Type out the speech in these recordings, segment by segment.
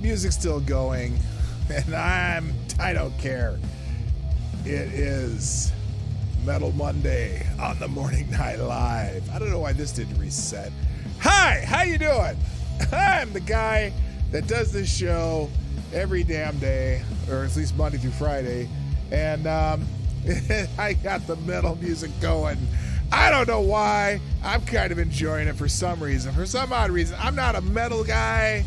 music's still going, and I don't care. It is Metal Monday on the Morning Night Live. I don't know why this didn't reset. Hi, how you doing? I'm the guy that does this show every damn day, or at least Monday through Friday, and I got the metal music going. I don't know why. I'm kind of enjoying it for some reason. For some odd reason, I'm not a metal guy,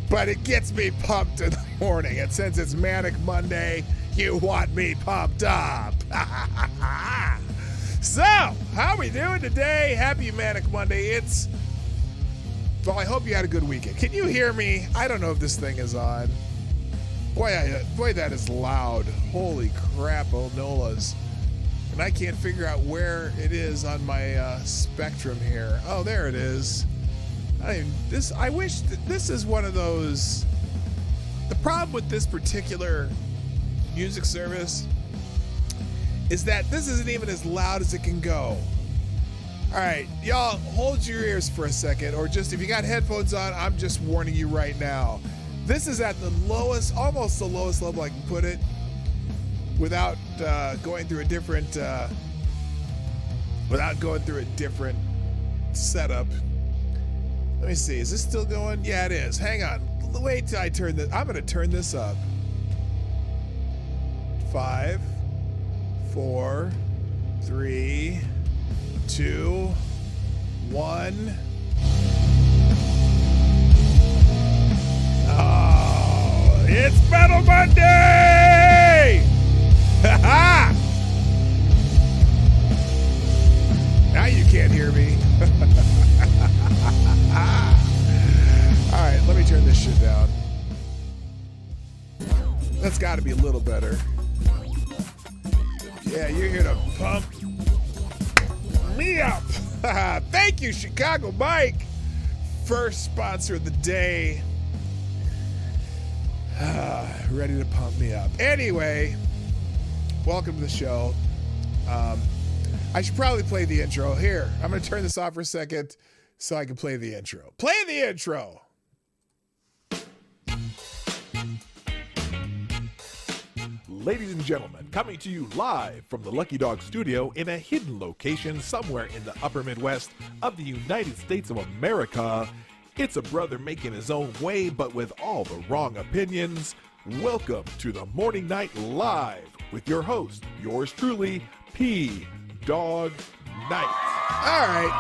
but it gets me pumped in the morning. And since it's Manic Monday, you want me pumped up. So, how we doing today? Happy Manic Monday. Well, I hope you had a good weekend. Can you hear me? I don't know if this thing is on. Boy, that is loud. Holy crap, Onolas. And I can't figure out where it is on my spectrum here. Oh, there it is. I wish that this is one of those. The problem with this particular music service is that this isn't even as loud as it can go. All right, y'all, hold your ears for a second, or just if you got headphones on, I'm just warning you right now. This is at the lowest, almost the lowest level I can put it, without going through a different setup. Let me see, is this still going? Yeah, it is. Hang on. Wait till I turn this. I'm going to turn this up. 5, 4, 3, 2, 1. Oh, it's Metal Monday! Ha-ha! Now you can't hear me. All right, let me turn this shit down. That's got to be a little better. Yeah, you're here to pump me up. Thank you, Chicago Mike. First sponsor of the day. Ready to pump me up. Anyway, welcome to the show. I should probably play the intro. Here, I'm going to turn this off for a second so I can play the intro. Play the intro. Ladies and gentlemen, coming to you live from the Lucky Dog studio in a hidden location somewhere in the upper Midwest of the United States of America, it's a brother making his own way but with all the wrong opinions. Welcome to the Morning Night Live with your host, yours truly, PDawg Knight. All right.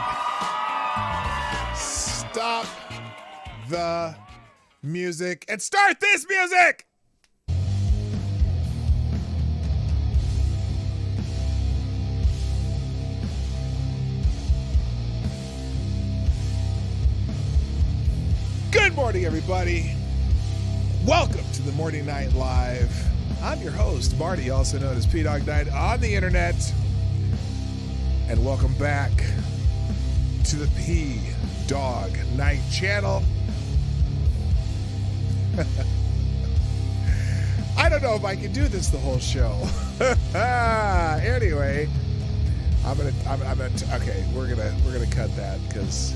Stop the music and start this music! Good morning, everybody. Welcome to the Morning Night Live. I'm your host, Marty, also known as PDawgKnight on the internet. And welcome back to the PDawgKnight Channel. I don't know if I can do this the whole show. Anyway, okay, we're gonna cut that because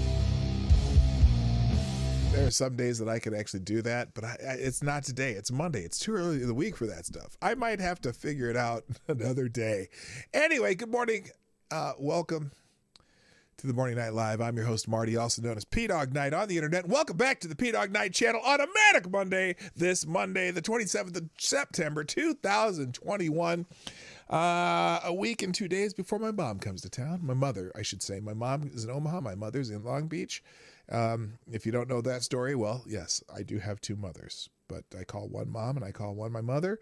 there are some days that I can actually do that, but it's not today. It's Monday. It's too early in the week for that stuff. I might have to figure it out another day. Anyway, good morning. Welcome to the Morning Night Live. I'm your host, Marty, also known as PDawgKnight on the internet. Welcome back to the PDawgKnight Channel on a Manic Monday, this Monday, the 27th of September, 2021. A week and 2 days before my mom comes to town. My mother, I should say. My mom is in Omaha. My mother's in Long Beach. If you don't know that story, well, yes, I do have two mothers, but I call one mom and I call one my mother.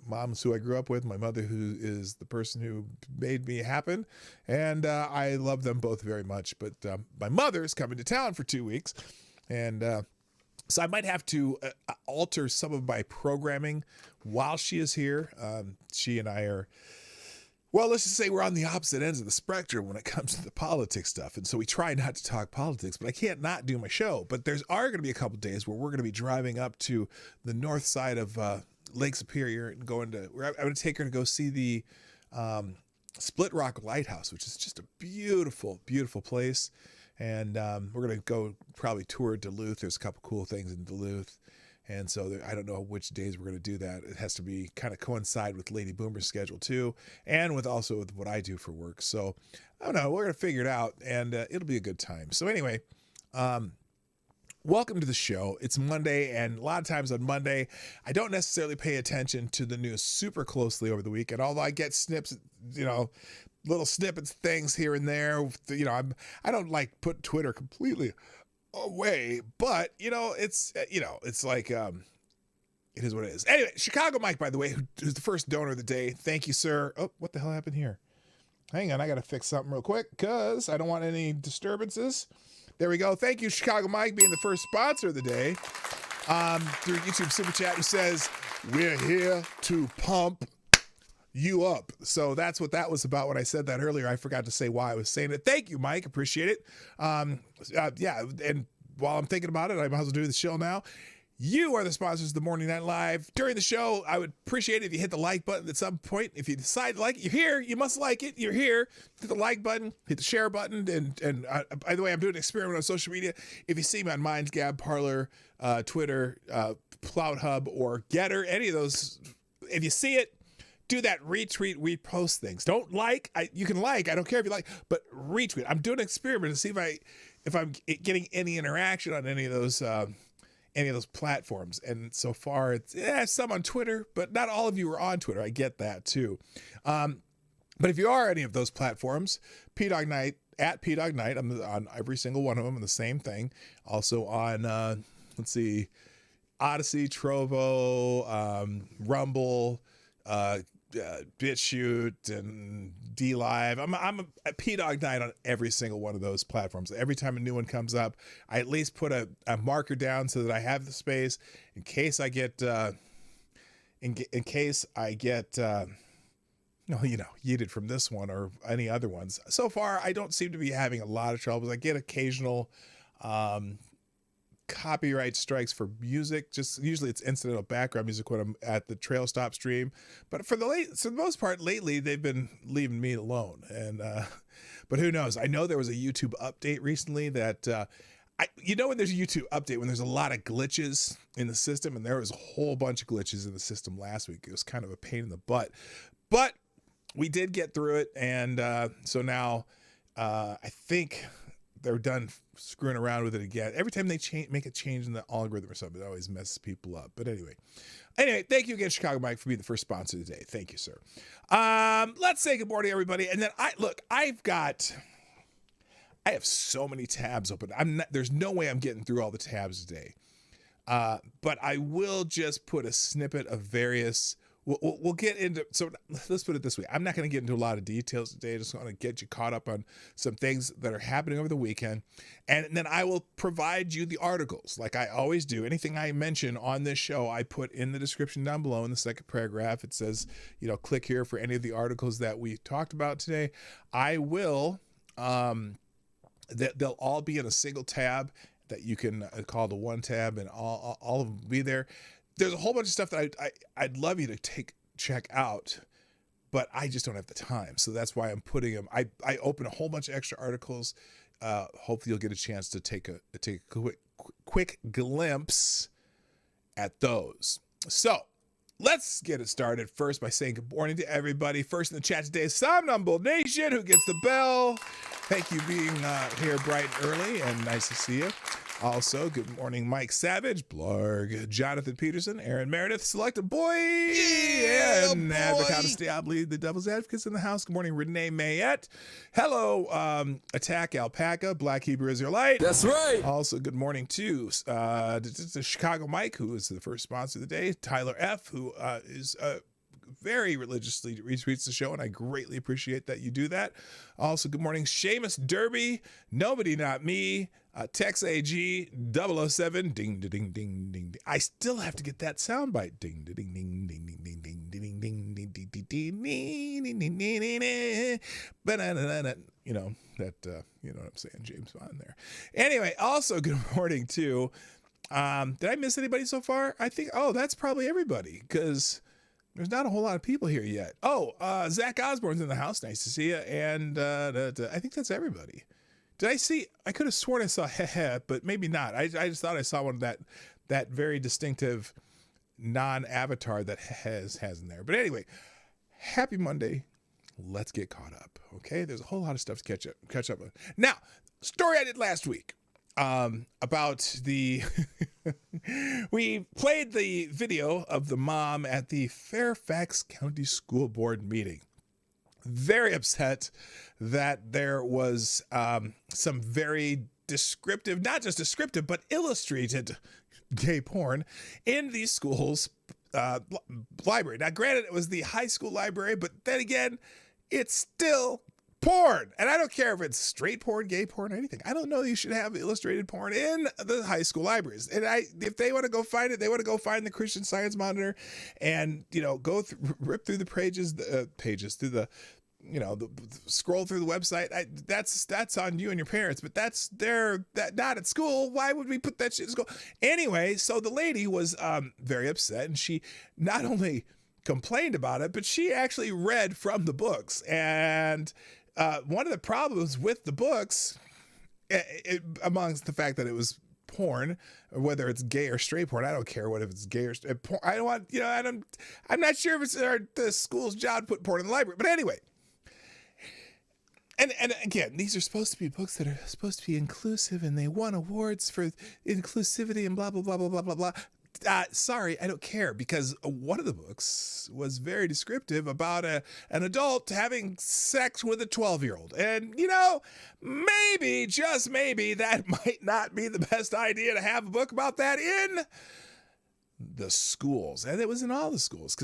Mom's who I grew up with, my mother who is the person who made me happen, and I love them both very much. But my mother's coming to town for 2 weeks, and so I might have to alter some of my programming while she is here. She and I are, well, let's just say we're on the opposite ends of the spectrum when it comes to the politics stuff. And so we try not to talk politics, but I can't not do my show. But there's going to be a couple days where we're going to be driving up to the north side of Lake Superior and I'm going to take her to go see the Split Rock Lighthouse, which is just a beautiful, beautiful place. And we're going to go probably tour Duluth. There's a couple cool things in Duluth. And so I don't know which days we're going to do that. It has to be kind of coincide with Lady Boomer's schedule too, and with also with what I do for work. So I don't know. We're going to figure it out, and it'll be a good time. So anyway, welcome to the show. It's Monday, and a lot of times on Monday, I don't necessarily pay attention to the news super closely over the weekend, although I get snips, little snippets, things here and there. I don't like put Twitter completely away, but it's like it is what it is. Anyway, Chicago Mike, by the way, who's the first donor of the day. Thank you, sir. Oh, what the hell happened here? Hang on, I gotta fix something real quick because I don't want any disturbances. There we go. Thank you, Chicago Mike, being the first sponsor of the day through YouTube Super Chat, who says we're here to pump you up. So that's what that was about when I said that earlier. I forgot to say why I was saying it. Thank you, Mike. Appreciate it. Yeah, and while I'm thinking about it, I might as well do the show now. You are the sponsors of the Morning Night Live. During the show, I would appreciate it if you hit the like button at some point. If you decide to like it, you're here. You must like it. You're here. Hit the like button. Hit the share button. And by the way, I'm doing an experiment on social media. If you see me on Minds, Gab, Parler, Twitter, Cloud Hub, or Getter, any of those, if you see it, do that retweet, repost things. Don't like. You can like. I don't care if you like, but retweet. I'm doing an experiment to see if I'm getting any interaction on any of those platforms. And so far, it's some on Twitter, but not all of you are on Twitter. I get that too. But if you are any of those platforms, PDawgKnight at PDawgKnight. I'm on every single one of them. And the same thing. Also on Odyssey, Trovo, Rumble. BitChute and DLive. I'm a PDawgKnight on every single one of those platforms. Every time a new one comes up, I at least put a marker down so that I have the space in case I get yeeted from this one or any other ones. So far, I don't seem to be having a lot of troubles. I get occasional copyright strikes for music. Just usually it's incidental background music when I'm at the trail stop stream, but for the most part lately they've been leaving me alone. And but who knows? I know there was a YouTube update recently that when there's a YouTube update, when there's a lot of glitches in the system, and there was a whole bunch of glitches in the system last week. It was kind of a pain in the butt, but we did get through it. And so now I think they're done screwing around with it again. Every time they make a change in the algorithm or something, it always messes people up. But anyway, thank you again, Chicago Mike, for being the first sponsor today. Thank you, sir. Let's say good morning, everybody. And then I have so many tabs open. There's no way I'm getting through all the tabs today. But I will just put a snippet of various. We'll get into, so let's put it this way. I'm not going to get into a lot of details today. I just want to get you caught up on some things that are happening over the weekend. And then I will provide you the articles like I always do. Anything I mention on this show, I put in the description down below in the second paragraph. It says, click here for any of the articles that we talked about today. I will, they'll all be in a single tab that you can call the one tab, and all of them will be there. There's a whole bunch of stuff that I'd love you to check out, but I just don't have the time. So that's why I'm putting them. I open a whole bunch of extra articles. Hopefully you'll get a chance to take a quick glimpse at those. So let's get it started first by saying good morning to everybody. First in the chat today is Somnambul Nation, who gets the bell. Thank you being here bright and early, and nice to see you. Also, good morning, Mike Savage, Blarg, Jonathan Peterson, Aaron Meredith, Select a Boy, and Advocatus Diabli, the Devil's Advocates in the house. Good morning, Renee Mayette. Hello, Attack Alpaca, Black Hebrew Israelite. That's right. Also, good morning to Chicago Mike, who is the first sponsor of the day, Tyler F., who is very religiously retweets the show, and I greatly appreciate that you do that. Also, good morning, Seamus Derby, Nobody Not Me, Tex AG 007, ding ding ding ding ding. I still have to get that soundbite. Ding ding ding ding ding ding ding ding ding ding ding ding ding ding ding. You know that. You know what I'm saying, James Bond there. Anyway, also good morning to. Did I miss anybody so far? I think. Oh, that's probably everybody because. There's not a whole lot of people here yet. Oh, Zach Osborne's in the house. Nice to see you. And I think that's everybody. Did I see? I could have sworn I saw heh, but maybe not. I just thought I saw one of that very distinctive non-avatar that has in there. But anyway, happy Monday. Let's get caught up. Okay, there's a whole lot of stuff to catch up on. Now, story I did last week about the we played the video of the mom at the Fairfax County School Board meeting. Very upset that there was some very descriptive, not just descriptive, but illustrated gay porn in the school's library. Now, granted, it was the high school library, but then again, it's still porn. And I don't care if it's straight porn, gay porn, or anything. I don't know you should have illustrated porn in the high school libraries. And if they want to go find it, they want to go find the Christian Science Monitor and, go rip through the pages through the, scroll through the website. That's on you and your parents, but that's not at school. Why would we put that shit in school? Anyway, so the lady was very upset, and she not only complained about it, but she actually read from the books. And one of the problems with the books, amongst the fact that it was porn, or whether it's gay or straight porn, I don't care what if it's gay or straight porn. I don't want, I'm not sure if it's the school's job to put porn in the library. But anyway, and again, these are supposed to be books that are supposed to be inclusive, and they won awards for inclusivity and blah, blah, blah, blah, blah, blah, blah. Sorry, I don't care, because one of the books was very descriptive about an adult having sex with a 12-year-old. And, maybe, just maybe, that might not be the best idea to have a book about that in the schools. And it was in all the schools.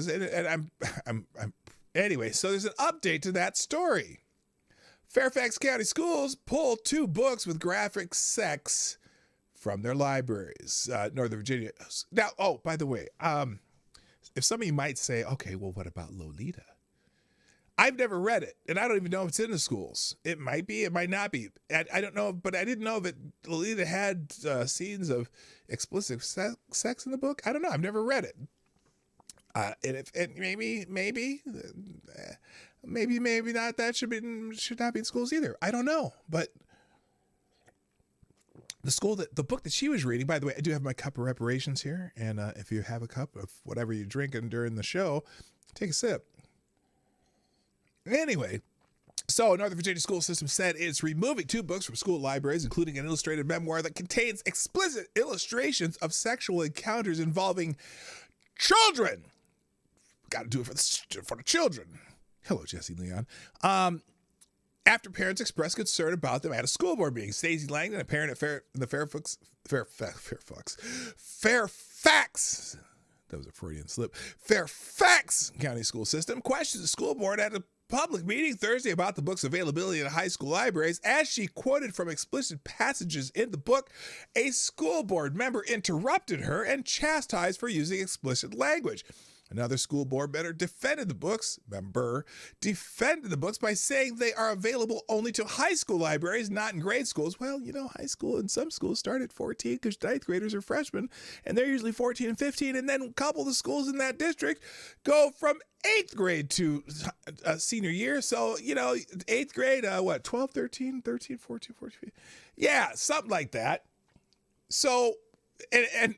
Anyway, so there's an update to that story. Fairfax County Schools pulled 2 books with graphic sex from their libraries, Northern Virginia. Now, oh, by the way, if some of you might say, okay, well, what about Lolita? I've never read it, and I don't even know if it's in the schools. It might be, it might not be. I don't know, but I didn't know that Lolita had scenes of explicit sex in the book. I don't know. I've never read it. And maybe not. That should not be in schools either. I don't know, but the book that she was reading, by the way, I do have my cup of reparations here. And if you have a cup of whatever you're drinking during the show, take a sip. Anyway, so Northern Virginia school system said it's removing 2 books from school libraries, including an illustrated memoir that contains explicit illustrations of sexual encounters involving children. Got to do it for the children. Hello, Jesse Leon. After parents expressed concern about them at a school board meeting, Stacey Langdon, a parent at the Fairfax, that was a Freudian slip, Fairfax County School System, questioned the school board at a public meeting Thursday about the book's availability in high school libraries. As she quoted from explicit passages in the book, a school board member interrupted her and chastised for using explicit language. Another school board member defended the books by saying they are available only to high school libraries, not in grade schools. Well, high school and some schools start at 14 because 9th graders are freshmen, and they're usually 14 and 15. And then a couple of the schools in that district go from 8th grade to senior year. So, 8th grade, 12, 13, 14, 15. Yeah, something like that. So, and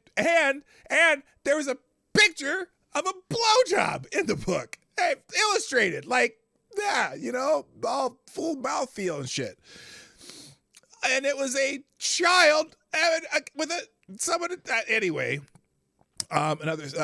there was a picture of a blowjob in the book, illustrated, all full mouthfeel and shit. And it was a child with someone. Anyway, and others.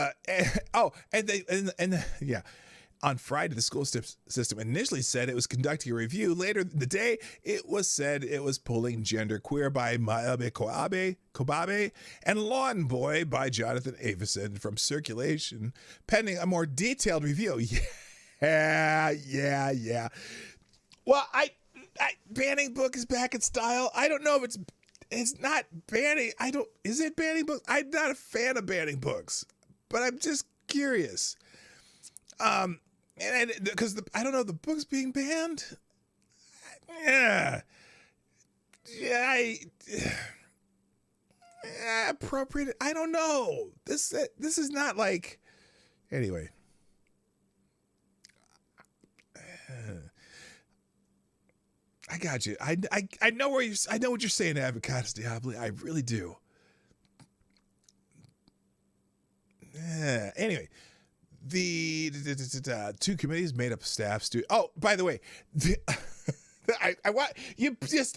On Friday, the school system initially said it was conducting a review. Later in the day, it was said it was pulling Genderqueer by Maabe Kobabe and Lawn Boy by Jonathan Avison from circulation, pending a more detailed review. Yeah. Well, banning book is back in style. I don't know if it's not banning. Is it banning books? I'm not a fan of banning books, but I'm just curious. And because I don't know, the book's being banned. Appropriate. I don't know. This is not like. Anyway. I got you. I know I know what you're saying, Avocados Diablo. I really do. Yeah. Anyway, the two committees made up staff. Oh, by the way,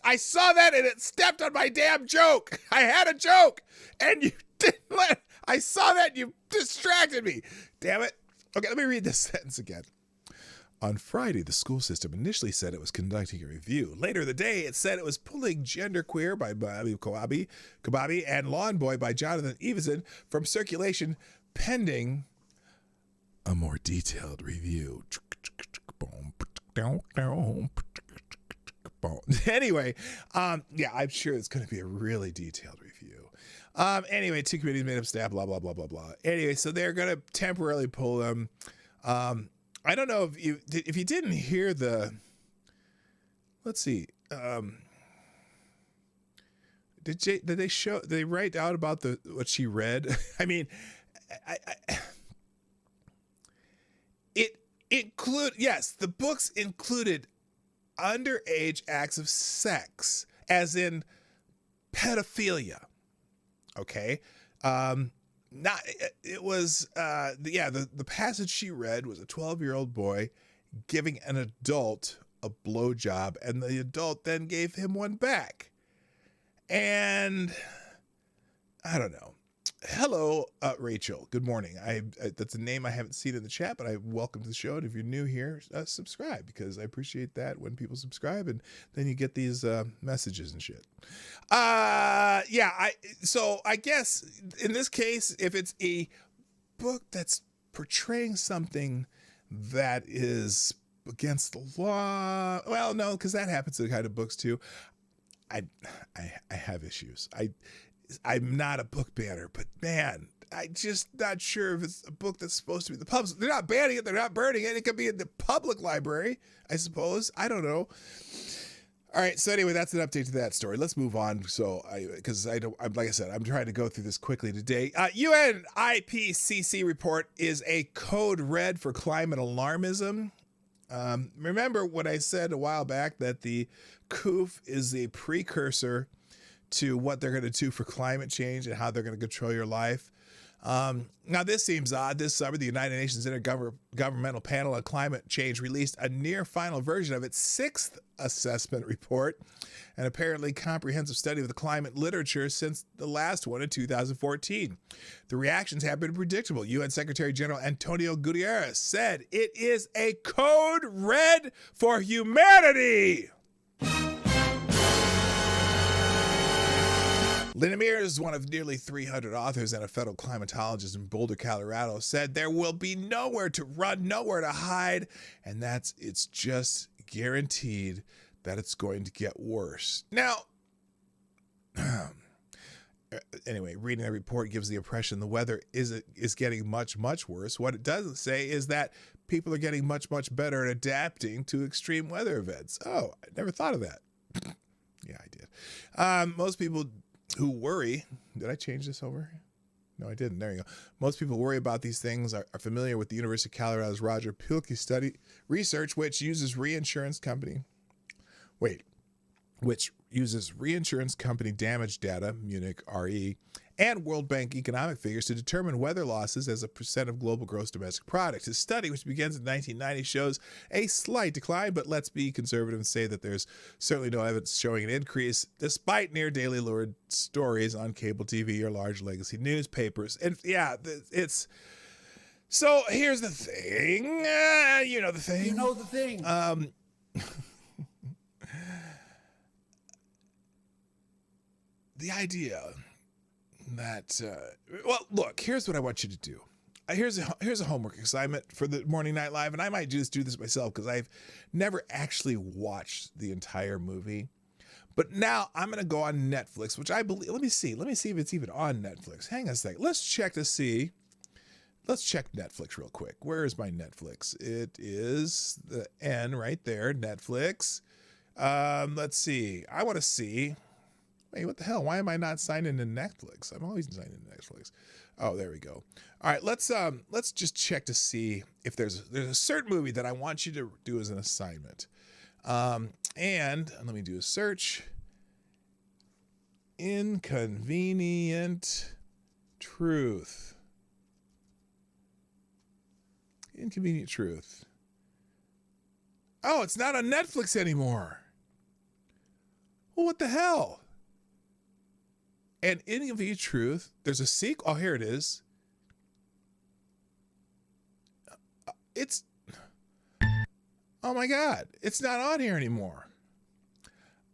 I saw that and it stepped on my damn joke. I had a joke and you didn't let. I saw that and you distracted me. Damn it. Okay, let me read this sentence again. On Friday, the school system initially said it was conducting a review. Later in the day, it said it was pulling Genderqueer by Bobby Kababi and Lawn Boy by Jonathan Evenson from circulation pending a more detailed review. Anyway, yeah, I'm sure it's going to be a really detailed review. Anyway, two committees made up staff, blah, blah, blah, blah, blah. Anyway, so they're going to temporarily pull them. I don't know if you didn't hear let's see. Did they write out about what she read? I mean, yes, the books included underage acts of sex, as in pedophilia. Okay. The passage she read was a 12-year-old boy giving an adult a blowjob, and the adult then gave him one back. And I don't know. Hello, Rachel. Good morning. That's a name I haven't seen in the chat, but I welcome to the show. And if you're new here, subscribe, because I appreciate that when people subscribe, and then you get these messages and shit. So I guess in this case, if it's a book that's portraying something that is against the law, well, no, because that happens to the kind of books too. I have issues. I'm not a book banner, but man, I'm just not sure if it's a book that's supposed to be the public. They're not banning it. They're not burning it. It could be in the public library, I suppose. I don't know. All right. So anyway, that's an update to that story. Let's move on. Like I said, I'm trying to go through this quickly today. UN IPCC report is a code red for climate alarmism. Remember what I said a while back, that the COOF is a precursor to what they're going to do for climate change and how they're going to control your life. Now, this seems odd. This summer, the United Nations Intergovernmental Panel on Climate Change released a near final version of its 6th assessment report, an apparently comprehensive study of the climate literature since the last one in 2014. The reactions have been predictable. UN Secretary General Antonio Guterres said it is a code red for humanity. Linda Mears, one of nearly 300 authors and a federal climatologist in Boulder, Colorado, said there will be nowhere to run, nowhere to hide, and it's just guaranteed that it's going to get worse. Now, anyway, reading the report gives the impression the weather is getting much, much worse. What it doesn't say is that people are getting much, much better at adapting to extreme weather events. Oh, I never thought of that. Yeah, I did. Most people who worry, did I change this over? No, I didn't. There you go. Most people worry about these things are familiar with the University of Colorado's Roger Pielke study research, which uses reinsurance company damage data, Munich RE, and World Bank economic figures to determine weather losses as a percent of global gross domestic product. His study, which begins in 1990, shows a slight decline, but let's be conservative and say that there's certainly no evidence showing an increase, despite near daily lurid stories on cable TV or large legacy newspapers. And yeah, it's... So here's the thing. You know the thing. You know the thing. The idea that, look, here's what I want you to do. Here's a homework assignment for the Morning Night Live, and I might just do this myself because I've never actually watched the entire movie. But now I'm going to go on Netflix, which I believe, let me see if it's even on Netflix. Hang on a second. Let's check Netflix real quick. Where is my Netflix? It is the N right there, Netflix. Let's see. I want to see. Wait, what the hell? Why am I not signed into Netflix? I'm always signed into Netflix. Oh, there we go. All right, let's just check to see if there's a certain movie that I want you to do as an assignment. And let me do a search. Inconvenient truth. Inconvenient truth. Oh, it's not on Netflix anymore. Well, what the hell? And Inconvenient Truth, there's a sequel. Oh, here it is. Oh my God, it's not on here anymore.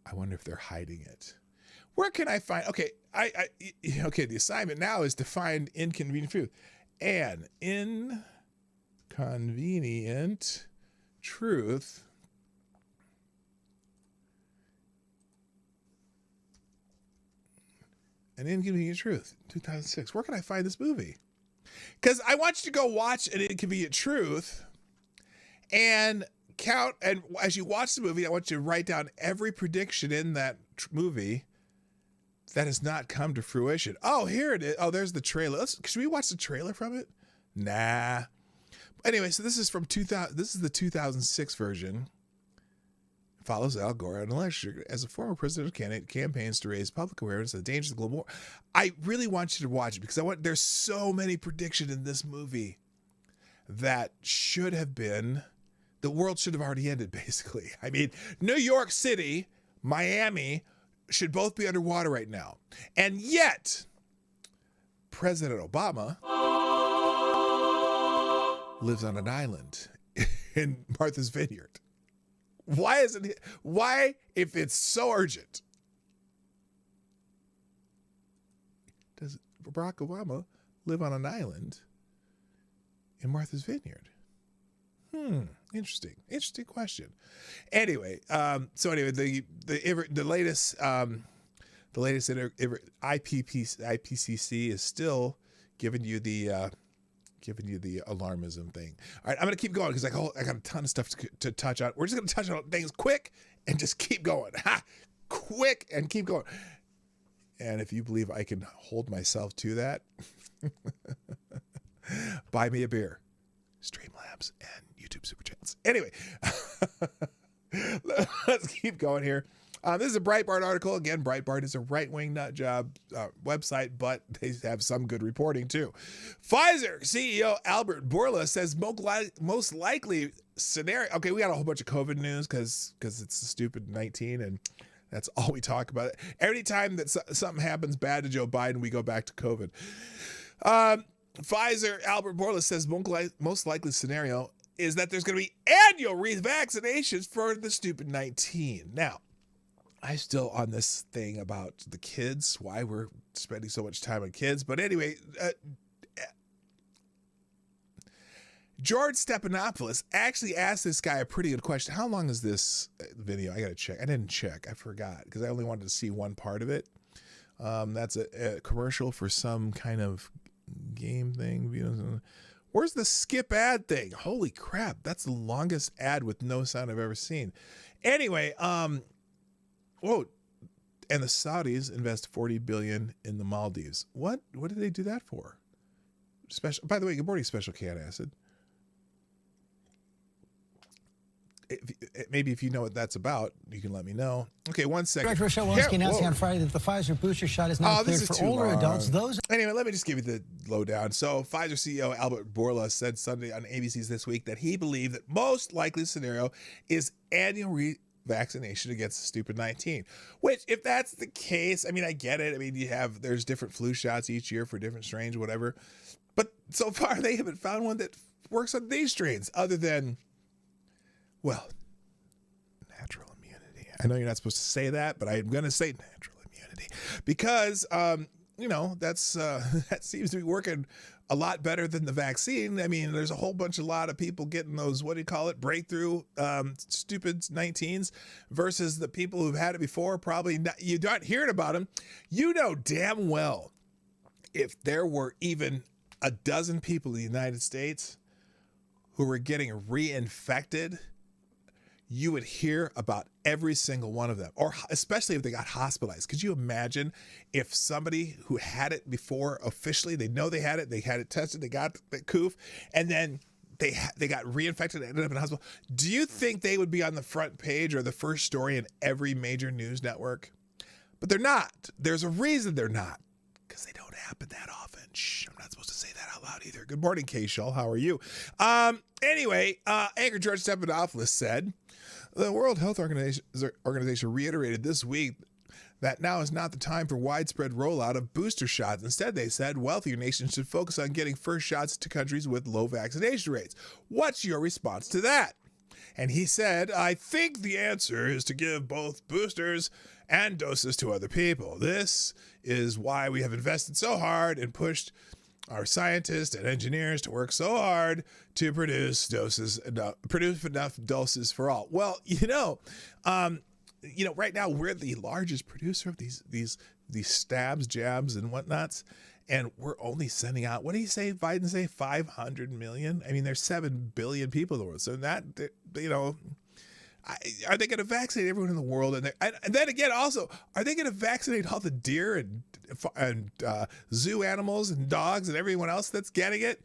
I wonder if they're hiding it. Where can I find, okay, the assignment now is to find Inconvenient Truth. And Inconvenient Truth. An Inconvenient Truth, 2006. Where can I find this movie? Because I want you to go watch An Inconvenient Truth and count. And as you watch the movie, I want you to write down every prediction in that movie that has not come to fruition. Oh, here it is. Oh, there's the trailer. Should we watch the trailer from it? Nah. Anyway, so this is from 2000. This is the 2006 version. Follows Al Gore on an election as a former presidential candidate campaigns to raise public awareness of the dangers of global war. I really want you to watch it because there's so many predictions in this movie that should have been, the world should have already ended, basically. I mean, New York City, Miami should both be underwater right now. And yet, President Obama lives on an island in Martha's Vineyard. Why, if it's so urgent, does Barack Obama live on an island in Martha's Vineyard? Interesting question. Anyway, the latest IPCC is still giving you the alarmism thing. All right, I'm going to keep going because I got a ton of stuff to touch on. We're just going to touch on things quick and just keep going. Quick and keep going. And if you believe I can hold myself to that, buy me a beer. Streamlabs and YouTube Super Chats. Anyway, let's keep going here. This is a Breitbart article. Again, Breitbart is a right-wing nut job website, but they have some good reporting too. Pfizer CEO Albert Bourla says most likely scenario. Okay, we got a whole bunch of COVID news because it's the stupid 19, and that's all we talk about. Every time that something happens bad to Joe Biden, we go back to COVID. Pfizer Albert Bourla says most likely scenario is that there's going to be annual revaccinations for the stupid 19. Now, I'm still on this thing about the kids, why we're spending so much time on kids. But anyway, George Stephanopoulos actually asked this guy a pretty good question. How long is this video? I got to check. I didn't check. I forgot because I only wanted to see one part of it. That's a commercial for some kind of game thing. Where's the skip ad thing? Holy crap. That's the longest ad with no sound I've ever seen. Anyway, whoa, and the Saudis invest $40 billion in the Maldives. What did they do that for? Special. By the way, good morning, Special Cat Acid. Maybe if you know what that's about, you can let me know. Okay, 1 second. Director Rochelle Walensky announcing on Friday that the Pfizer booster shot is now cleared for older adults. Anyway, let me just give you the lowdown. So, Pfizer CEO Albert Bourla said Sunday on ABC's This Week that he believed that most likely scenario is annual vaccination against the stupid 19, which if that's the case, I mean, I get it. I mean, there's different flu shots each year for different strains, whatever. But so far they haven't found one that works on these strains other than, well, natural immunity. I know you're not supposed to say that, but I'm going to say natural immunity because, that's that seems to be working a lot better than the vaccine. I mean, there's a whole lot of people getting those, breakthrough stupid 19s versus the people who've had it before. Probably not, you're not hearing about them. You know damn well if there were even a dozen people in the United States who were getting reinfected, you would hear about every single one of them, or especially if they got hospitalized. Could you imagine if somebody who had it before officially, they know they had it tested, they got the coof, and then they got reinfected and ended up in the hospital. Do you think they would be on the front page or the first story in every major news network? But they're not. There's a reason they're not. Because they don't happen that often. Shh, I'm not supposed to say that out loud either. Good morning, Cashapp. How are you? Anyway, Anchor George Stephanopoulos said, the World Health Organization reiterated this week that now is not the time for widespread rollout of booster shots. Instead, they said wealthier nations should focus on getting first shots to countries with low vaccination rates. What's your response to that? And he said, I think the answer is to give both boosters and doses to other people. This is why we have invested so hard and pushed our scientists and engineers to work so hard to produce enough doses for all. Well, right now we're the largest producer of these stabs, jabs, and whatnots, and we're only sending out, what do you say, Biden say, 500 million? I mean, there's 7 billion people in the world, so that, are they going to vaccinate everyone in the world? And then again, also, are they going to vaccinate all the deer and zoo animals and dogs and everyone else that's getting it?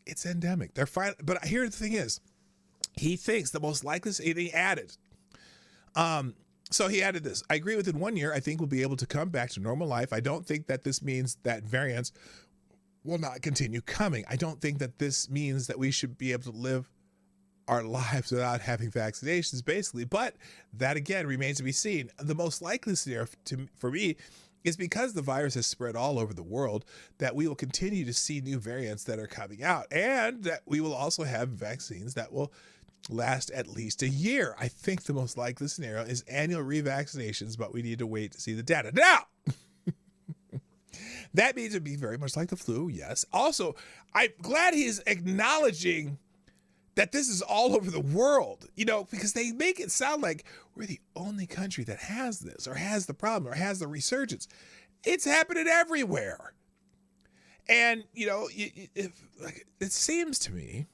It's endemic. They're fine. But here the thing is, he thinks the most likely, and he added, so he added this. I agree within 1 year, I think we'll be able to come back to normal life. I don't think that this means that variants will not continue coming. I don't think that this means that we should be able to live our lives without having vaccinations, basically. But that, again, remains to be seen. The most likely scenario for me is because the virus has spread all over the world, that we will continue to see new variants that are coming out, and that we will also have vaccines that will last at least a year. I think the most likely scenario is annual revaccinations, but we need to wait to see the data. Now, that means it'd be very much like the flu, yes. Also, I'm glad he's acknowledging that this is all over the world, because they make it sound like we're the only country that has this or has the problem or has the resurgence. It's happening everywhere. And, it seems to me,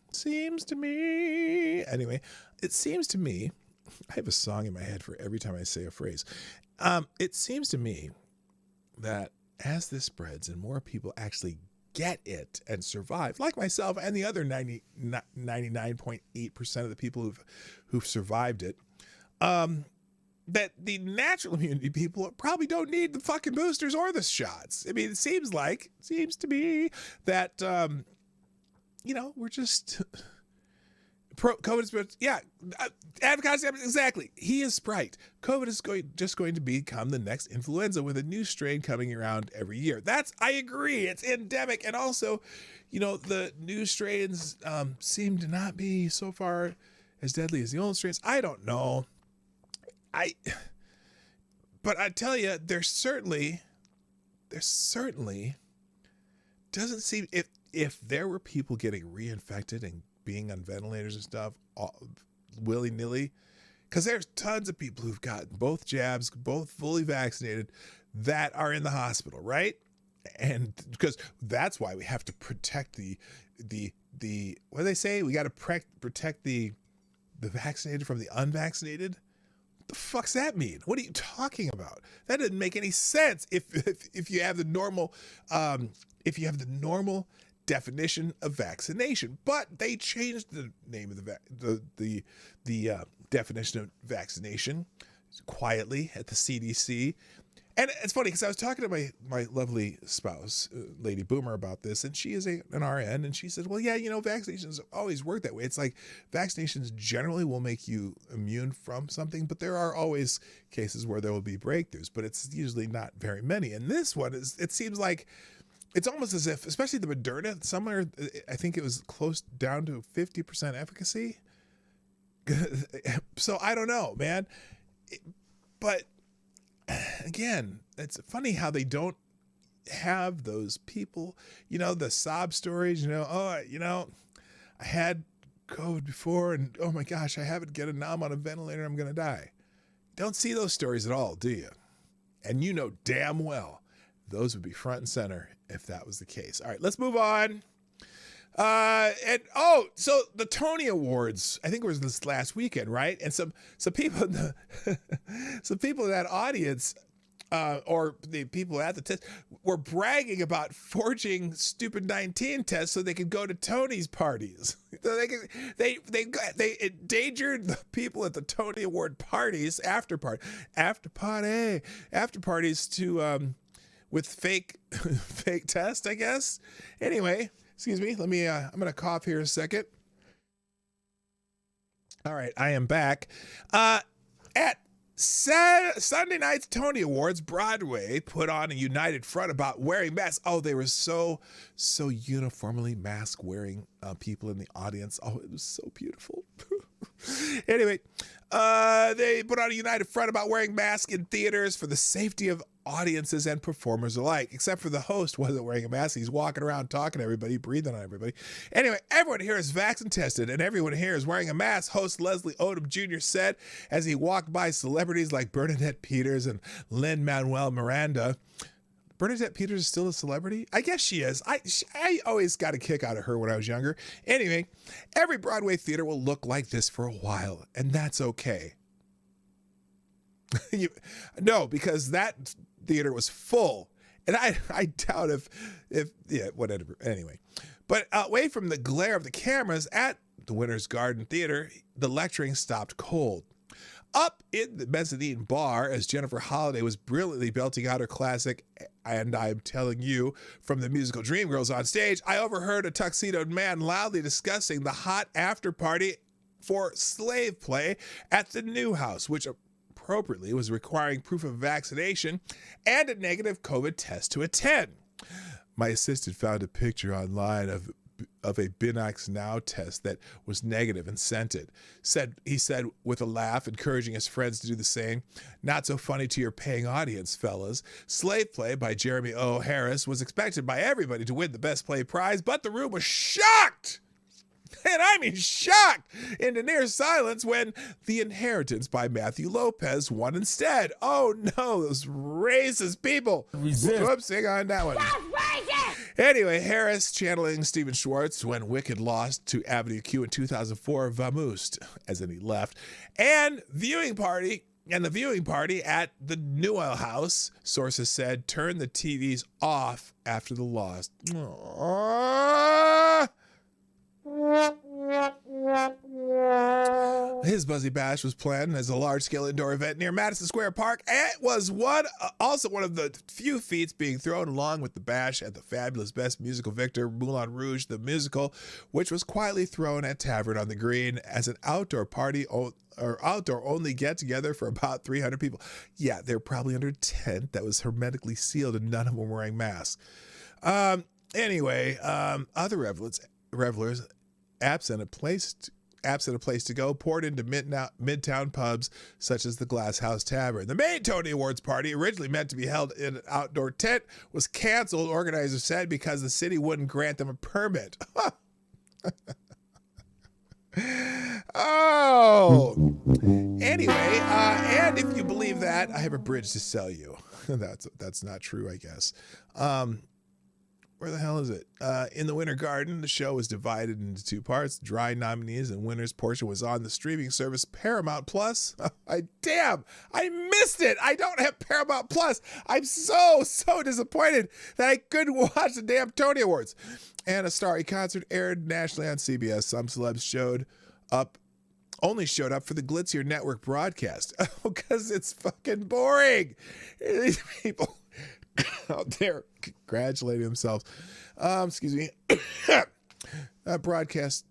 anyway, it seems to me, I have a song in my head for every time I say a phrase. It seems to me that as this spreads and more people actually get it and survive, like myself and the other 99.8% of the people who've survived it, that the natural immunity people probably don't need the fucking boosters or the shots. I mean, it seems to me that, we're just COVID. Yeah, exactly. He is right. COVID is just going to become the next influenza with a new strain coming around every year. I agree. It's endemic. And also, the new strains seem to not be so far as deadly as the old strains. I don't know. But I tell you, there certainly doesn't seem, if there were people getting reinfected and being on ventilators and stuff willy-nilly, because there's tons of people who've gotten both jabs, both fully vaccinated, that are in the hospital, right? And because that's why we have to protect the what do they say? We got to protect the vaccinated from the unvaccinated. What the fuck's that mean? What are you talking about? That doesn't make any sense. If you have the normal definition of vaccination, but they changed the name of the definition of vaccination quietly at the CDC. And it's funny because I was talking to my lovely spouse, Lady Boomer, about this, and she is an RN, and she said, well, yeah, vaccinations always work that way. It's like vaccinations generally will make you immune from something, but there are always cases where there will be breakthroughs, but it's usually not very many. And this one it seems like it's almost as if, especially the Moderna, somewhere, I think it was close down to 50% efficacy. So I don't know, man. But again, it's funny how they don't have those people, the sob stories, I had COVID before and oh my gosh, I have it again and now I'm on a ventilator, I'm going to die. Don't see those stories at all, do you? And damn well those would be front and center if that was the case. All right, let's move on. So the Tony Awards, I think it was this last weekend, right? And some people in some people in that audience or the people at the test were bragging about forging stupid 19 tests so they could go to Tony's parties. So they endangered the people at the Tony Award parties, after parties to with fake tests, I guess. Anyway, excuse me. Let me. I'm gonna cough here a second. All right, I am back. At Sunday night's Tony Awards, Broadway put on a united front about wearing masks. Oh, they were so uniformly mask-wearing people in the audience. Oh, it was so beautiful. Anyway, they put on a united front about wearing masks in theaters for the safety of audiences and performers alike, except for the host wasn't wearing a mask. He's walking around talking to everybody, breathing on everybody. Anyway, everyone here is vaccine tested and everyone here is wearing a mask, host Leslie Odom Jr. said as he walked by celebrities like Bernadette Peters and Lin-Manuel Miranda. Bernadette Peters is still a celebrity? I guess she is. I always got a kick out of her when I was younger. Anyway, every Broadway theater will look like this for a while, and that's okay. No, because that theater was full, and I doubt if yeah, whatever. Anyway, but away from the glare of the cameras at the Winter's Garden Theater, the lecturing stopped cold. Up in the mezzanine bar, as Jennifer Holliday was brilliantly belting out her classic "And I'm Telling You" from the musical Dreamgirls on stage, I overheard a tuxedoed man loudly discussing the hot after party for slave play at the New House, which appropriately was requiring proof of vaccination and a negative COVID test to attend. My assistant found a picture online of a Binax Now test that was negative and sent it. He said with a laugh, encouraging his friends to do the same. Not so funny to your paying audience, fellas. Slave Play by Jeremy O. Harris was expected by everybody to win the Best Play prize, but the room was shocked! And I mean shocked into near silence when The Inheritance by Matthew Lopez won instead. Oh no, those racist people. Whoops, hang on that one. Anyway, Harris channeling Stephen Schwartz when Wicked lost to Avenue Q in 2004, vamoosed, as in he left. And the viewing party at the Newell House, sources said, turned the TVs off after the loss. Aww. His Buzzy Bash was planned as a large-scale indoor event near Madison Square Park. It was also one of the few feats being thrown along with the bash at the fabulous Best Musical victor, Moulin Rouge, the musical, which was quietly thrown at Tavern on the Green as an outdoor party or outdoor-only get-together for about 300 people. Yeah, they're probably under a tent that was hermetically sealed and none of them were wearing masks. Anyway, other revelers absent a place to go poured into midtown pubs such as the Glass House Tavern. The main Tony Awards party, originally meant to be held in an outdoor tent, was canceled, organizers said, because the city wouldn't grant them a permit. Oh, anyway, and if you believe that, I have a bridge to sell you. That's not true, I guess. Where the hell is it? In the Winter Garden, the show was divided into two parts. Dry nominees and winners portion was on the streaming service Paramount Plus. I missed it. I don't have Paramount Plus. I'm so disappointed that I couldn't watch the damn Tony Awards. And a Starry concert aired nationally on CBS. Some celebs only showed up for the glitzier network broadcast. Because it's fucking boring. These people out there congratulating themselves. Excuse me. Network broadcast.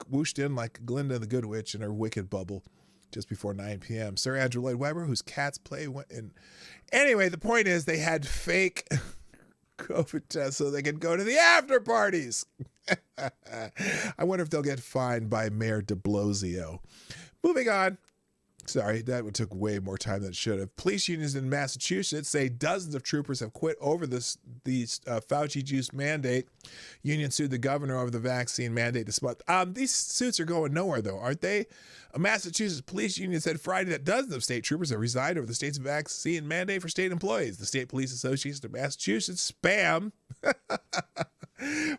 Whooshed in like Glinda the Good Witch in her Wicked bubble just before 9 p.m. Sir Andrew Lloyd Webber, whose Cats play went in. Anyway, the point is they had fake COVID tests so they could go to the after parties. I wonder if they'll get fined by Mayor de Blasio. Moving on. Sorry, that took way more time than it should have. Police unions in Massachusetts say dozens of troopers have quit over the Fauci juice mandate. Union sued the governor over the vaccine mandate this month. These suits are going nowhere, though, aren't they? A Massachusetts police union said Friday that dozens of state troopers have resigned over the state's vaccine mandate for state employees. The State Police Association of Massachusetts, SPAM.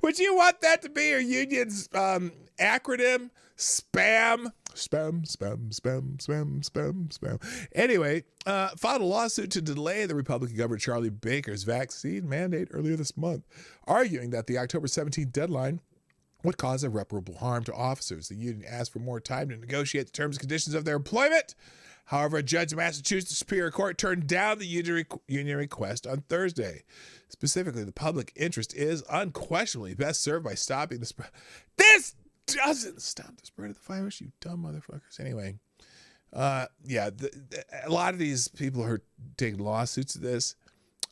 Would you want that to be your union's acronym? SPAM. Spam, spam, spam, spam, spam, spam. Anyway, filed a lawsuit to delay the Republican Governor Charlie Baker's vaccine mandate earlier this month, arguing that the October 17th deadline would cause irreparable harm to officers. The union asked for more time to negotiate the terms and conditions of their employment. However, a judge in Massachusetts Superior Court turned down the union request on Thursday. Specifically, the public interest is unquestionably best served by stopping the spread. This doesn't stop the spread of the virus, you dumb motherfuckers. Anyway, a lot of these people who are taking lawsuits to this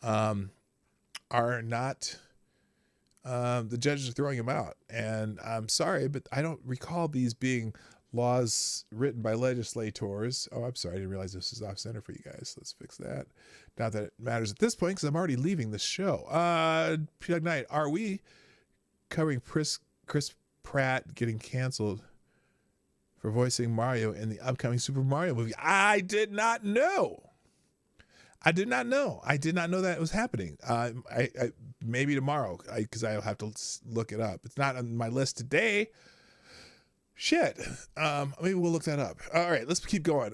are not... the judges are throwing them out. And I'm sorry, but I don't recall these being laws written by legislators. Oh, I'm sorry. I didn't realize this was off center for you guys. Let's fix that. Not that it matters at this point because I'm already leaving the show. Dawg Knight, are we covering Chris Pratt getting canceled for voicing Mario in the upcoming Super Mario movie? I did not know. I did not know that it was happening. I maybe tomorrow, because I'll have to look it up. It's not on my list today. Shit. Maybe we'll look that up. All right, let's keep going.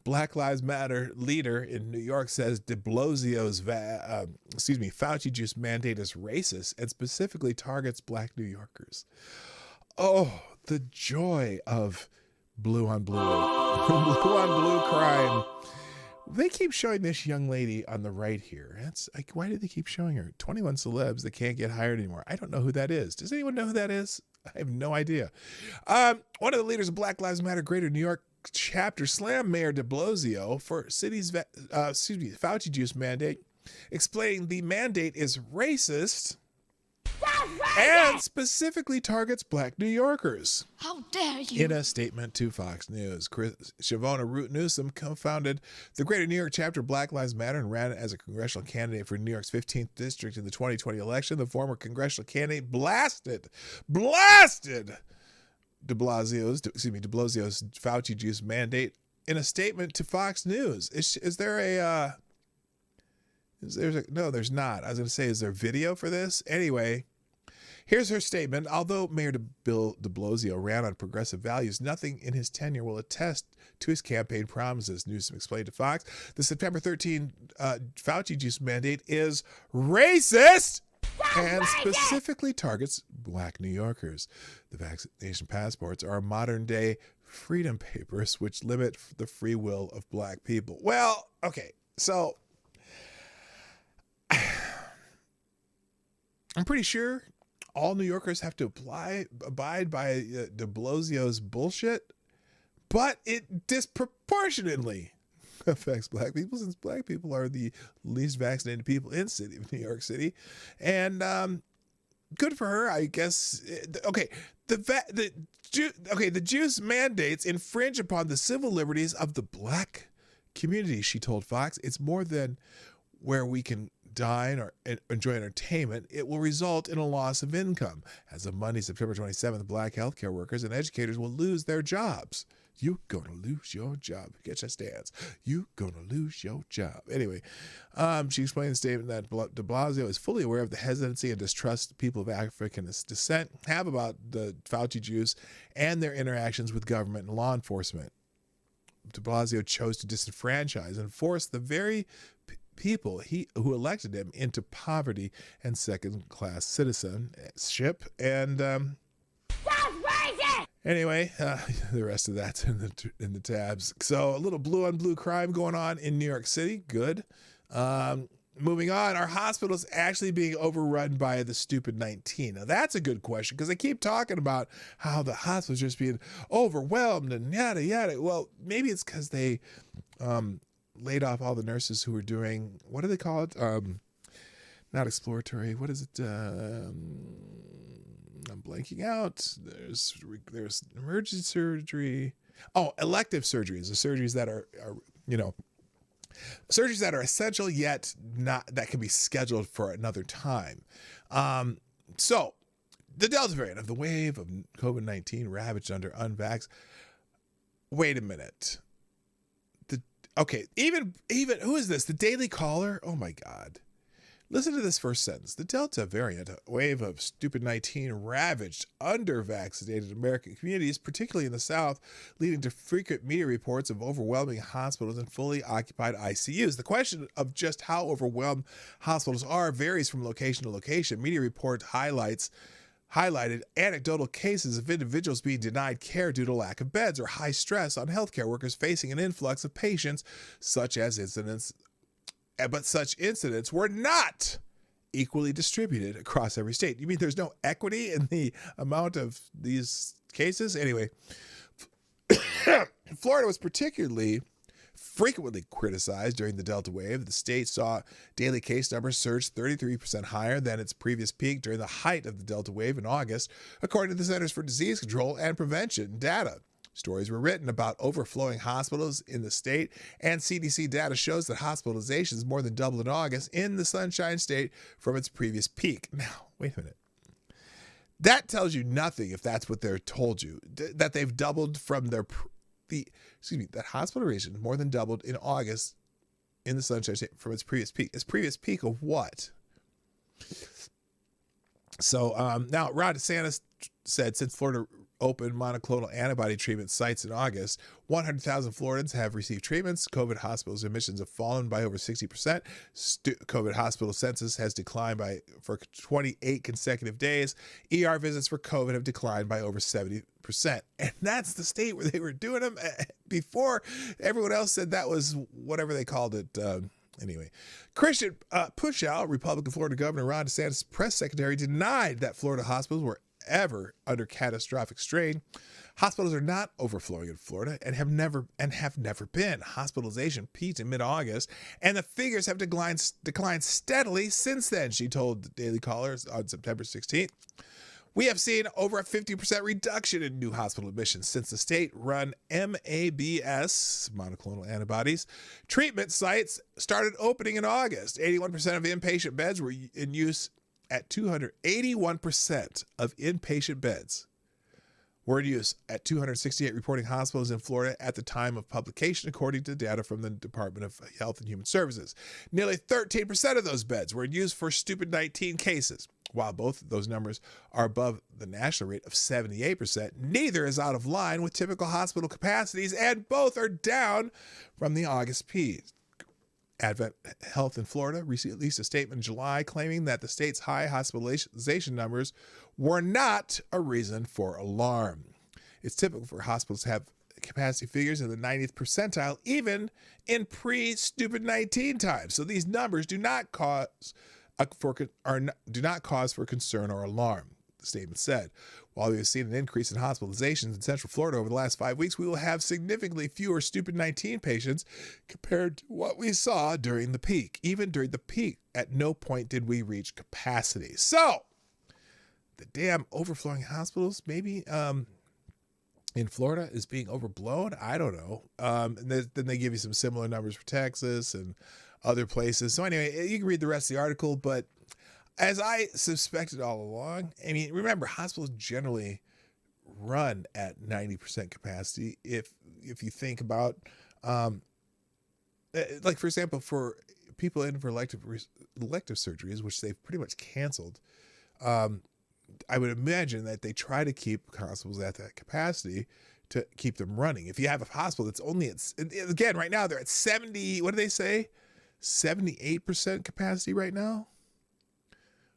Black Lives Matter leader in New York says de Blasio's Fauci juice mandate is racist and specifically targets Black New Yorkers. Oh, the joy of blue on blue, blue on blue crime. They keep showing this young lady on the right here. That's like, why do they keep showing her? 21 celebs that can't get hired anymore. I don't know who that is. Does anyone know who that is? I have no idea. One of the leaders of Black Lives Matter Greater New York chapter slammed Mayor de Blasio for city's Fauci juice mandate, explaining the mandate is racist and specifically targets Black New Yorkers. How dare you? In a statement to Fox News, Shavona Root Newsom co-founded the Greater New York chapter of Black Lives Matter and ran as a congressional candidate for New York's 15th district in the 2020 election. The former congressional candidate blasted de Blasio's Fauci juice mandate in a statement to Fox News. No, there's not. I was going to say, is there video for this? Anyway, here's her statement. Although Mayor de Blasio ran on progressive values, nothing in his tenure will attest to his campaign promises, Newsom explained to Fox. The September 13 Fauci juice mandate is racist and specifically targets Black New Yorkers. The vaccination passports are modern-day freedom papers which limit the free will of Black people. Well, okay, so I'm pretty sure all New Yorkers have to abide by de Blasio's bullshit, but it disproportionately affects Black people since Black people are the least vaccinated people in New York City. And good for her, I guess. Okay, the juice mandates infringe upon the civil liberties of the Black community, she told Fox. It's more than where we can dine or enjoy entertainment. It will result in a loss of income. As of Monday, September 27th, Black healthcare workers and educators will lose their jobs. You're gonna lose your job. Get your stance. You're gonna lose your job. Anyway, she explained in the statement that de Blasio is fully aware of the hesitancy and distrust people of African descent have about the Fauci juice and their interactions with government and law enforcement. De Blasio chose to disenfranchise and force the very people who elected him into poverty and second-class citizenship. And anyway, the rest of that's in the tabs. So a little blue on blue crime going on in New York City. Good. Moving on, are hospitals actually being overrun by the stupid 19? Now that's a good question because they keep talking about how the hospitals are just being overwhelmed and yada yada. Well, maybe it's because they laid off all the nurses who were doing, what do they call it? Not exploratory. What is it? I'm blanking out. There's emergency surgery. Oh, elective surgeries. The surgeries that are surgeries that are essential yet not, that can be scheduled for another time. So the Delta variant of the wave of COVID-19 ravaged under unvaxxed. Wait a minute. Okay, even who is this? The Daily Caller? Oh my God. Listen to this first sentence. The Delta variant wave of stupid 19 ravaged under-vaccinated American communities, particularly in the South, leading to frequent media reports of overwhelming hospitals and fully occupied ICUs. The question of just how overwhelmed hospitals are varies from location to location. Media report highlighted anecdotal cases of individuals being denied care due to lack of beds or high stress on healthcare workers facing an influx of patients, but such incidents were not equally distributed across every state. You mean there's no equity in the amount of these cases? Anyway, Florida was particularly frequently criticized during the Delta wave. The state saw daily case numbers surge 33% higher than its previous peak during the height of the Delta wave in August, according to the Centers for Disease Control and Prevention data. Stories were written about overflowing hospitals in the state, and CDC data shows that hospitalizations more than doubled in August in the Sunshine State from its previous peak. Now, wait a minute. That tells you nothing if that's what they're told you, that they've doubled from that hospitalization more than doubled in August in the Sunshine State from its previous peak. Its previous peak of what? So now Ron DeSantis said since Florida opened monoclonal antibody treatment sites in August, 100,000 Floridians have received treatments. COVID hospitals admissions have fallen by over 60%. COVID hospital census has declined for 28 consecutive days. ER visits for COVID have declined by over 70%. And that's the state where they were doing them before. Everyone else said that was whatever they called it. Anyway, Christian Pushout, Republican Florida Governor Ron DeSantis' press secretary, denied that Florida hospitals were ever under catastrophic strain. Hospitals are not overflowing in Florida and have never been. Hospitalization peaked in mid-August, and the figures have declined steadily since then, she told the Daily Caller on September 16th. We have seen over a 50% reduction in new hospital admissions since the state-run MABS, monoclonal antibodies, treatment sites started opening in August. 81% of inpatient beds were in use at 281% of inpatient beds were in use at 268 reporting hospitals in Florida at the time of publication, according to data from the Department of Health and Human Services. Nearly 13% of those beds were in use for stupid 19 cases. While both of those numbers are above the national rate of 78%, neither is out of line with typical hospital capacities, and both are down from the August peak. Advent Health in Florida released a statement in July claiming that the state's high hospitalization numbers were not a reason for alarm. It's typical for hospitals to have capacity figures in the 90th percentile, even in pre-stupid 19 times. So these numbers do not cause for concern or alarm, the statement said. While we have seen an increase in hospitalizations in Central Florida over the last 5 weeks, we will have significantly fewer stupid 19 patients compared to what we saw during the peak. Even during the peak, at no point did we reach capacity. So, the damn overflowing hospitals, maybe in Florida, is being overblown. I don't know. And then they give you some similar numbers for Texas and other places. So anyway, you can read the rest of the article, but as I suspected all along, I mean, remember, hospitals generally run at 90% capacity. If you think about, like, for example, for people in for elective surgeries, which they've pretty much canceled, I would imagine that they try to keep hospitals at that capacity to keep them running. If you have a hospital that's only at, again, right now they're at 70, what do they say? 78% capacity right now?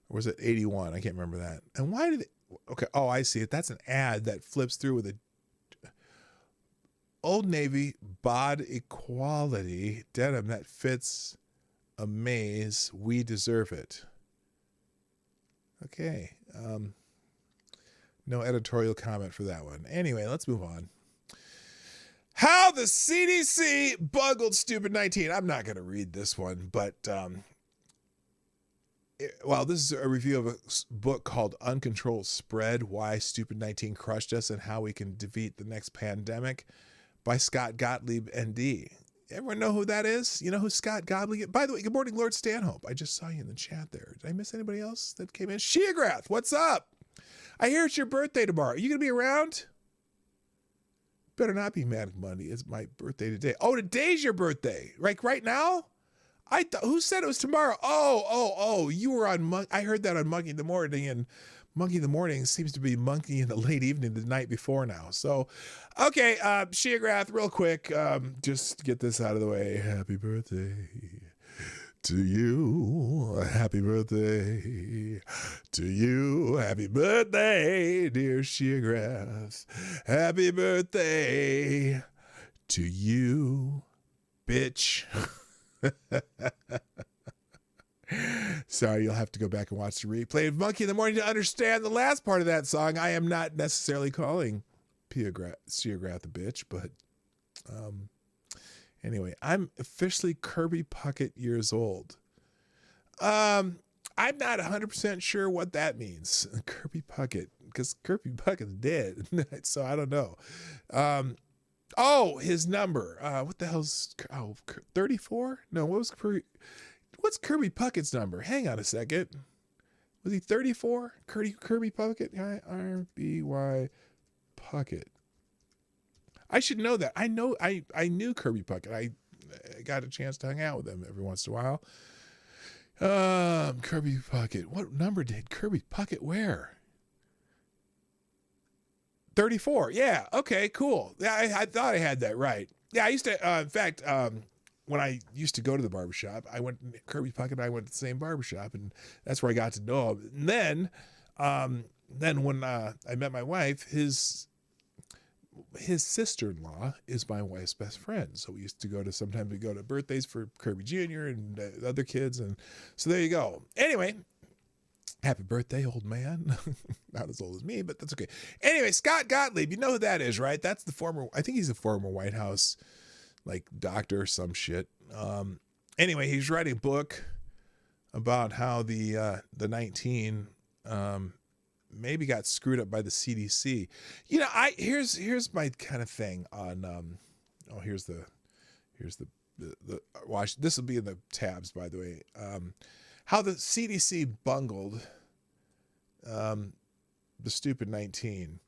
Or was it 81? I can't remember that. And why did it? Okay. Oh, I see it. That's an ad that flips through with a Old Navy bod equality denim that fits a maze. We deserve it. Okay. No editorial comment for that one. Anyway, let's move on. How the CDC bungled stupid 19. I'm not going to read this one, but well, this is a review of a book called Uncontrolled Spread, Why Stupid 19 Crushed Us and How We Can Defeat the Next Pandemic by Scott Gottlieb, ND. Everyone know who that is? You know who Scott Gottlieb is? By the way, good morning, Lord Stanhope. I just saw you in the chat there. Did I miss anybody else that came in? Sheagrath, what's up? I hear it's your birthday tomorrow. Are you going to be around? Better not be Manic Monday. It's my birthday today. Oh, today's your birthday. Like right now? Who said it was tomorrow? Oh, you were on I heard that on Monkey in the Morning, and Monkey in the Morning seems to be Monkey in the late evening the night before now. So, okay, Sheagrath, real quick, just get this out of the way. Happy birthday to you. Happy birthday to you. Happy birthday, dear Sheagrath. Happy birthday to you, bitch. Sorry, you'll have to go back and watch the replay of Monkey in the Morning to understand the last part of that song. I am not necessarily calling Sheagrath a bitch, but anyway, I'm officially Kirby Puckett years old. I'm not 100% sure what that means, Kirby Puckett, because Kirby Puckett's dead, so I don't know. His number. What the hell's 34? No, what's Kirby Puckett's number? Hang on a second. Was he 34? Kirby Puckett? RBY Puckett. I should know that. I knew Kirby Puckett. I got a chance to hang out with him every once in a while. Kirby Puckett. What number did Kirby Puckett wear? 34. Yeah. Okay, cool. Yeah, I thought I had that right. Yeah, I used to, in fact, when I used to go to the barbershop, Kirby Puckett and I went to the same barbershop, and that's where I got to know him. And then when I met my wife, his sister-in-law is my wife's best friend. So we used to sometimes we go to birthdays for Kirby Jr. and other kids. And so there you go. Anyway, happy birthday, old man. Not as old as me, but that's okay. Anyway, Scott Gottlieb, you know who that is, right? That's I think he's a former White House, doctor or some shit. Anyway, he's writing a book about how the 19 maybe got screwed up by the CDC. Here's my kind of thing on here's the watch. This will be in the tabs, by the way. How the CDC bungled the stupid 19.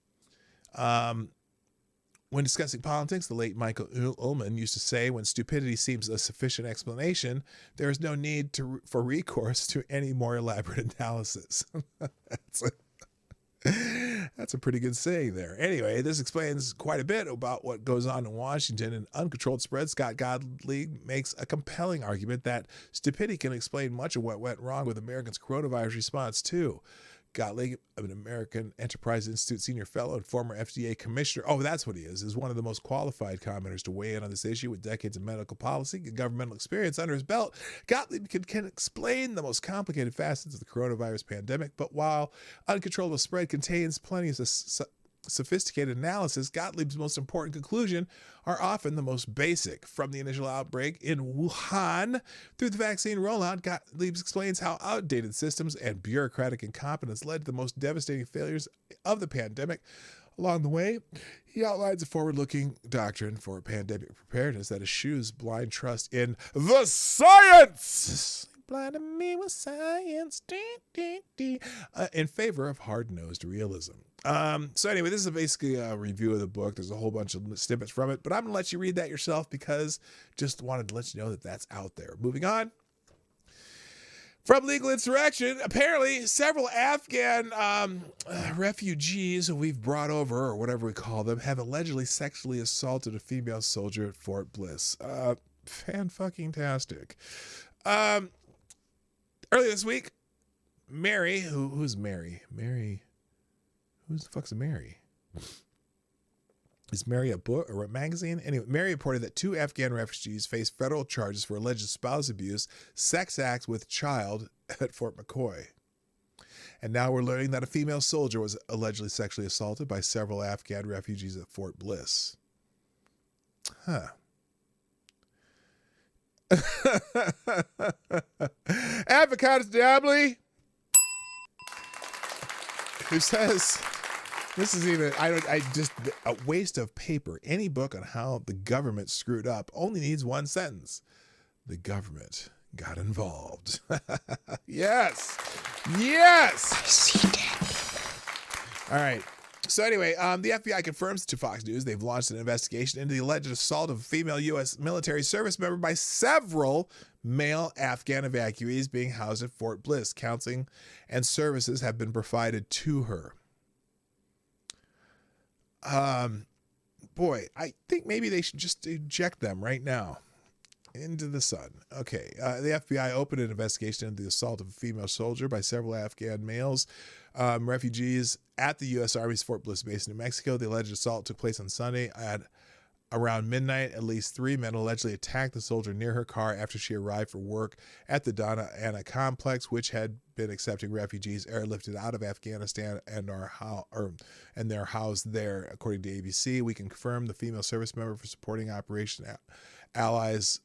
When discussing politics, the late Michael Ullman used to say, when stupidity seems a sufficient explanation, there is no need for recourse to any more elaborate analysis. That's a pretty good saying there. Anyway, this explains quite a bit about what goes on in Washington. In Uncontrolled Spread, Scott Gottlieb makes a compelling argument that stupidity can explain much of what went wrong with Americans' coronavirus response too. Gottlieb, an American Enterprise Institute senior fellow and former FDA commissioner, that's what he is one of the most qualified commenters to weigh in on this issue with decades of medical policy and governmental experience under his belt. Gottlieb can explain the most complicated facets of the coronavirus pandemic, but while Uncontrollable Spread contains plenty of sophisticated analysis, Gottlieb's most important conclusion are often the most basic. From the initial outbreak in Wuhan through the vaccine rollout, Gottlieb explains how outdated systems and bureaucratic incompetence led to the most devastating failures of the pandemic. Along the way, he outlines a forward-looking doctrine for pandemic preparedness that eschews blind trust in the science. Blinding me with science, in favor of hard-nosed realism. So anyway, this is basically a review of the book. There's a whole bunch of snippets from it, but I'm going to let you read that yourself because just wanted to let you know that that's out there. Moving on. From Legal Insurrection, apparently several Afghan refugees who we've brought over, or whatever we call them, have allegedly sexually assaulted a female soldier at Fort Bliss. Fan-fucking-tastic. Earlier this week, Mary, who's Mary? Mary, who the fuck's a Mary? Is Mary a book or a magazine? Anyway, Mary reported that 2 Afghan refugees face federal charges for alleged spouse abuse, sex acts with child at Fort McCoy. And now we're learning that a female soldier was allegedly sexually assaulted by several Afghan refugees at Fort Bliss. Huh. Advocatus Diabli, who says this is even a waste of paper. Any book on how the government screwed up only needs one sentence. The government got involved. Yes. I see that. All right. So anyway, the FBI confirms to Fox News they've launched an investigation into the alleged assault of a female U.S. military service member by several male Afghan evacuees being housed at Fort Bliss. Counseling and services have been provided to her. Boy, I think maybe they should just eject them right now into the sun. Okay, the FBI opened an investigation into the assault of a female soldier by several Afghan males, refugees at the U.S. Army's Fort Bliss base in New Mexico. The alleged assault took place on Sunday at around midnight. At least 3 men allegedly attacked the soldier near her car after she arrived for work at the Donna Anna complex, which had been accepting refugees airlifted out of Afghanistan and they're housed there. According to ABC, we can confirm the female service member for supporting Operation Allies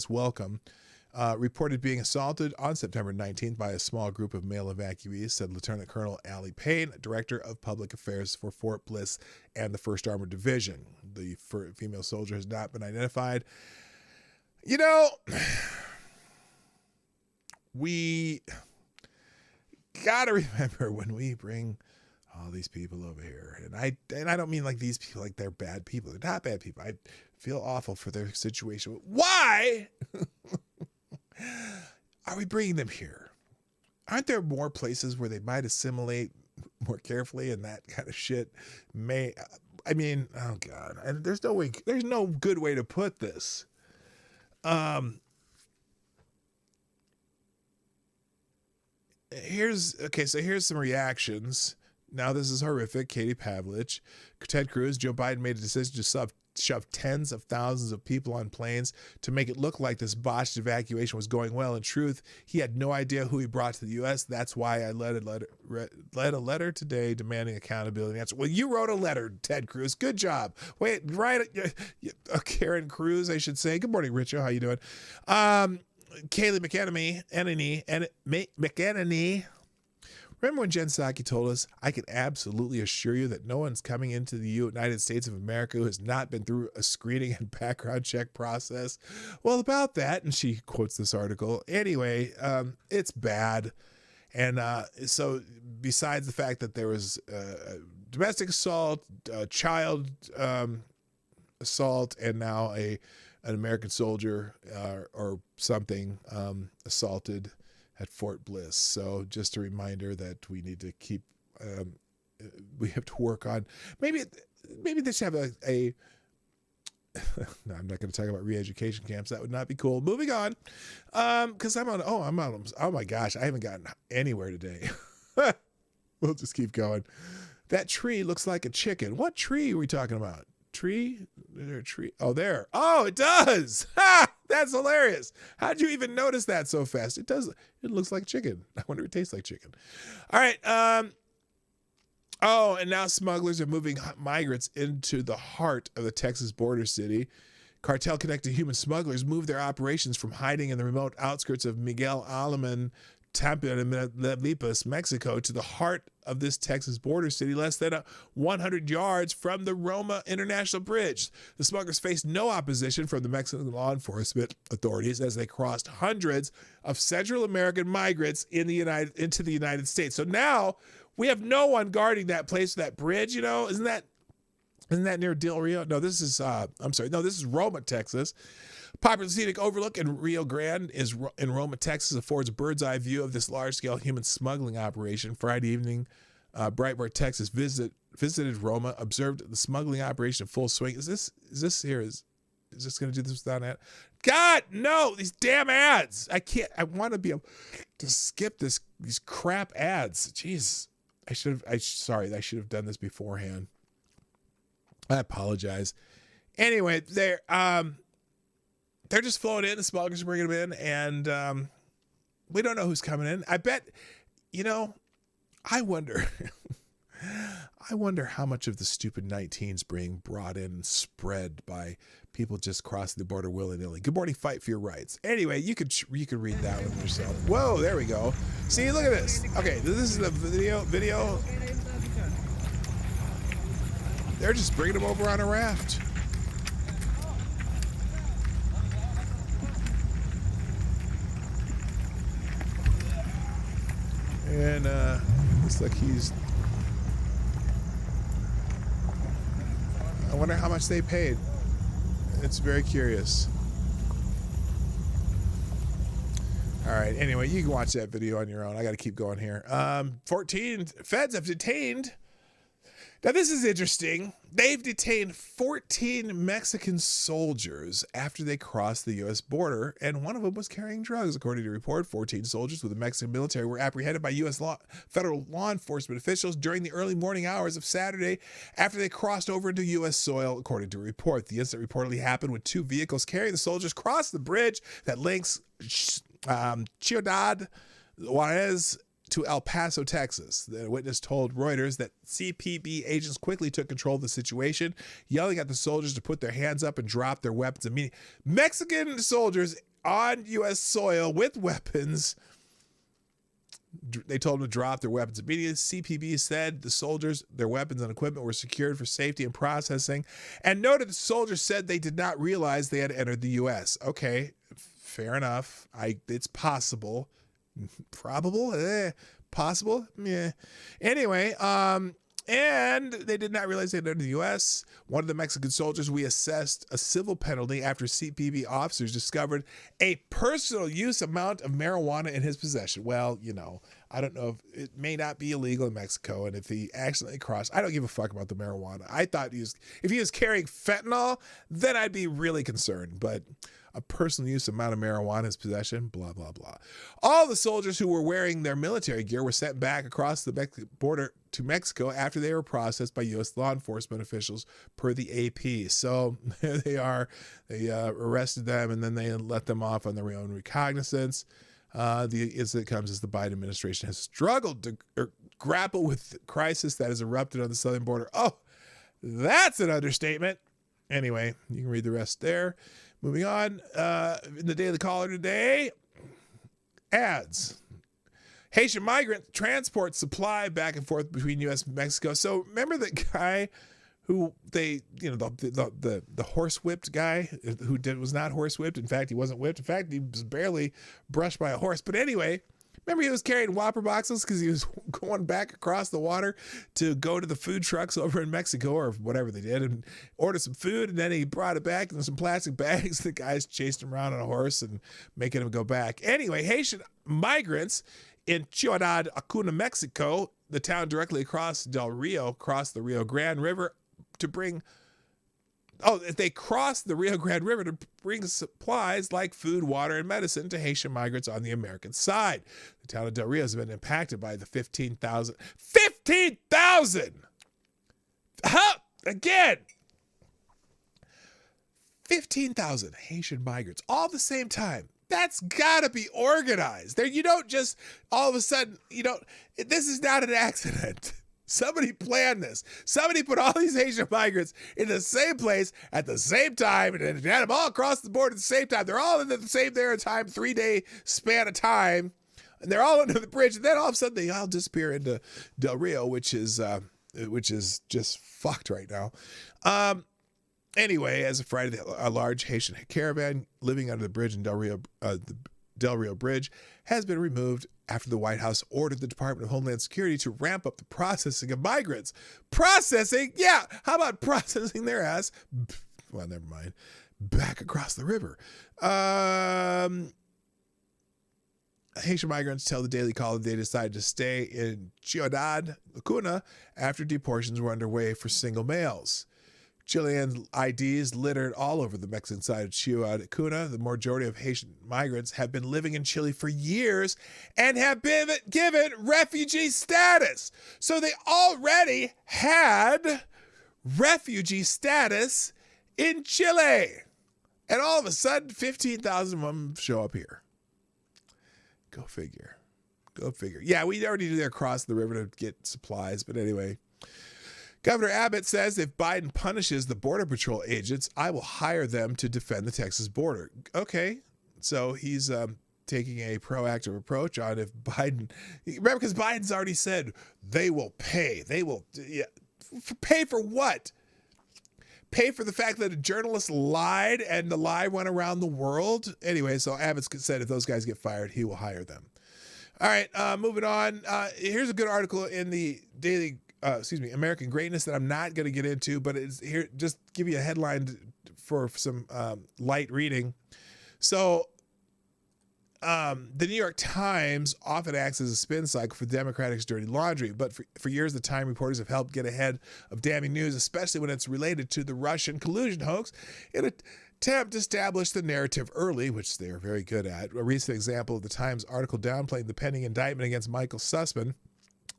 Welcome reported being assaulted on September 19th by a small group of male evacuees, said Lieutenant Colonel Allie Payne, Director of Public Affairs for Fort Bliss and the 1st Armored Division. The female soldier has not been identified. You know, we got to remember when we bring all these people over here, and I don't mean like these people like they're bad people. They're not bad people. I feel awful for their situation. Why are we bringing them here? Aren't there more places where they might assimilate more carefully and that kind of shit oh God, and there's no good way to put this. Here's some reactions. Now, this is horrific. Katie Pavlich, Ted Cruz, Joe Biden made a decision to shove tens of thousands of people on planes to make it look like this botched evacuation was going well. In truth, he had no idea who he brought to the U.S. That's why I led a letter today demanding accountability. Answer. Well, you wrote a letter, Ted Cruz. Good job. Wait, right? Karen Cruz, I should say. Good morning, Richo. How you doing? Kaylee McEnany. Remember when Jen Psaki told us, I can absolutely assure you that no one's coming into the United States of America who has not been through a screening and background check process? Well, about that, and she quotes this article. Anyway, it's bad. And so besides the fact that there was domestic assault, child assault, and now an American soldier or something assaulted at Fort Bliss. So just a reminder that we need to keep, we have to work on, maybe they should have a no, I'm not going to talk about re-education camps. That would not be cool. Moving on. Cause oh my gosh, I haven't gotten anywhere today. We'll just keep going. That tree looks like a chicken. What tree are we talking about? Tree? Is there a tree? Oh, there. Oh, it does. Ha! That's hilarious. How'd you even notice that so fast? It does. It looks like chicken. I wonder if it tastes like chicken. All right. And now smugglers are moving migrants into the heart of the Texas border city. Cartel-connected human smugglers moved their operations from hiding in the remote outskirts of Miguel Alaman, Tamaulipas, Mexico, to the heart of this Texas border city, less than 100 yards from the Roma International Bridge. The smugglers faced no opposition from the Mexican law enforcement authorities as they crossed hundreds of Central American migrants into the United States. So now we have no one guarding that place, that bridge. You know, isn't that near Del Rio? No, this is this is Roma, Texas. Popular scenic overlook in Rio Grande in Roma, Texas, affords a bird's eye view of this large-scale human smuggling operation. Friday evening, Breitbart, Texas visited Roma, observed the smuggling operation in full swing. Is this going to do this without an ad? God, no! These damn ads! I can't. I want to be able to skip these crap ads. Jeez, I should have done this beforehand. I apologize. Anyway, they're just flowing in. The smugglers are bringing them in, and we don't know who's coming in. I bet, I wonder how much of the stupid 19s being brought in and spread by people just crossing the border willy-nilly. Good morning, Fight for Your Rights. Anyway, you could read that one yourself. Whoa, there we go. See, look at this. Okay, this is the video. They're just bringing them over on a raft. And looks like he's I wonder how much they paid. It's very curious. All right. Anyway, you can watch that video on your own. I got to keep going here. 14 feds have detained. Now, this is interesting. They've detained 14 Mexican soldiers after they crossed the U.S. border, and one of them was carrying drugs. According to a report, 14 soldiers with the Mexican military were apprehended by U.S. federal law enforcement officials during the early morning hours of Saturday after they crossed over into U.S. soil, according to a report. The incident reportedly happened when two vehicles carrying the soldiers crossed the bridge that links Ciudad Juarez to El Paso, Texas. The witness told Reuters that CPB agents quickly took control of the situation, yelling at the soldiers to put their hands up and drop their weapons immediately. Mexican soldiers on U.S. soil with weapons, they told them to drop their weapons immediately. CPB said the soldiers, their weapons and equipment were secured for safety and processing, and noted the soldiers said they did not realize they had entered the U.S. Okay, fair enough. It's possible. Probable? Possible? Yeah. Anyway, and they did not realize they had entered the U.S. One of the Mexican soldiers, we assessed a civil penalty after CPB officers discovered a personal use amount of marijuana in his possession. Well, you know, I don't know if it may not be illegal in Mexico, and if he accidentally crossed, I don't give a fuck about the marijuana. I thought if he was carrying fentanyl, then I'd be really concerned, but a personal use amount of marijuana in his possession, blah, blah, blah. All the soldiers who were wearing their military gear were sent back across the border to Mexico after they were processed by U.S. law enforcement officials, per the AP. So there they are. They arrested them, and then they let them off on their own recognizance. The incident comes as the Biden administration has struggled to grapple with the crisis that has erupted on the southern border. Oh, that's an understatement. Anyway, you can read the rest there. Moving on, in the Daily Caller today, ads. Haitian migrant transport supply back and forth between U.S. and Mexico. So remember the guy who the horse whipped guy who was not horse whipped. In fact, he wasn't whipped. In fact, he was barely brushed by a horse. But anyway, remember he was carrying Whopper boxes because he was going back across the water to go to the food trucks over in Mexico or whatever they did and order some food. And then he brought it back in some plastic bags. The guys chased him around on a horse and making him go back. Anyway, Haitian migrants in Ciudad Acuna, Mexico, the town directly across Del Rio, crossed the Rio Grande River to bring... they crossed the Rio Grande River to bring supplies like food, water, and medicine to Haitian migrants on the American side. The town of Del Rio has been impacted by the 15,000! Again! 15,000 Haitian migrants all at the same time. That's gotta be organized. You don't just all of a sudden, this is not an accident. Somebody planned this. Somebody put all these Haitian migrants in the same place at the same time and had them all across the board at the same time. They're all in the same time, 3-day span of time. And they're all under the bridge. And then all of a sudden they all disappear into Del Rio, which is just fucked right now. Anyway, as of Friday, a large Haitian caravan living under the bridge in Del Rio Bridge has been removed after the White House ordered the Department of Homeland Security to ramp up the processing of migrants. Processing? Yeah. How about processing their ass? Well, never mind. Back across the river. Haitian migrants tell the Daily Caller they decided to stay in Ciudad Acuna after deportations were underway for single males. Chilean IDs littered all over the Mexican side of Ciudad Acuna. The majority of Haitian migrants have been living in Chile for years and have been given refugee status. So they already had refugee status in Chile. And all of a sudden, 15,000 of them show up here. Go figure. Go figure. Yeah, we already knew they crossed the river to get supplies, but anyway. Governor Abbott says if Biden punishes the Border Patrol agents, I will hire them to defend the Texas border. Okay, so he's taking a proactive approach on if Biden... Remember, because Biden's already said they will pay. They will... Yeah, pay for what? Pay for the fact that a journalist lied and the lie went around the world? Anyway, so Abbott said if those guys get fired, he will hire them. All right, moving on. Here's a good article in the Daily American Greatness that I'm not going to get into, but it's here, just give you a headline for some light reading. So the New York Times often acts as a spin cycle for Democratic's dirty laundry, but for years the Time reporters have helped get ahead of damning news, especially when it's related to the Russian collusion hoax, in an attempt to establish the narrative early, which they're very good at. A recent example of the Times article downplaying the pending indictment against Michael Sussman,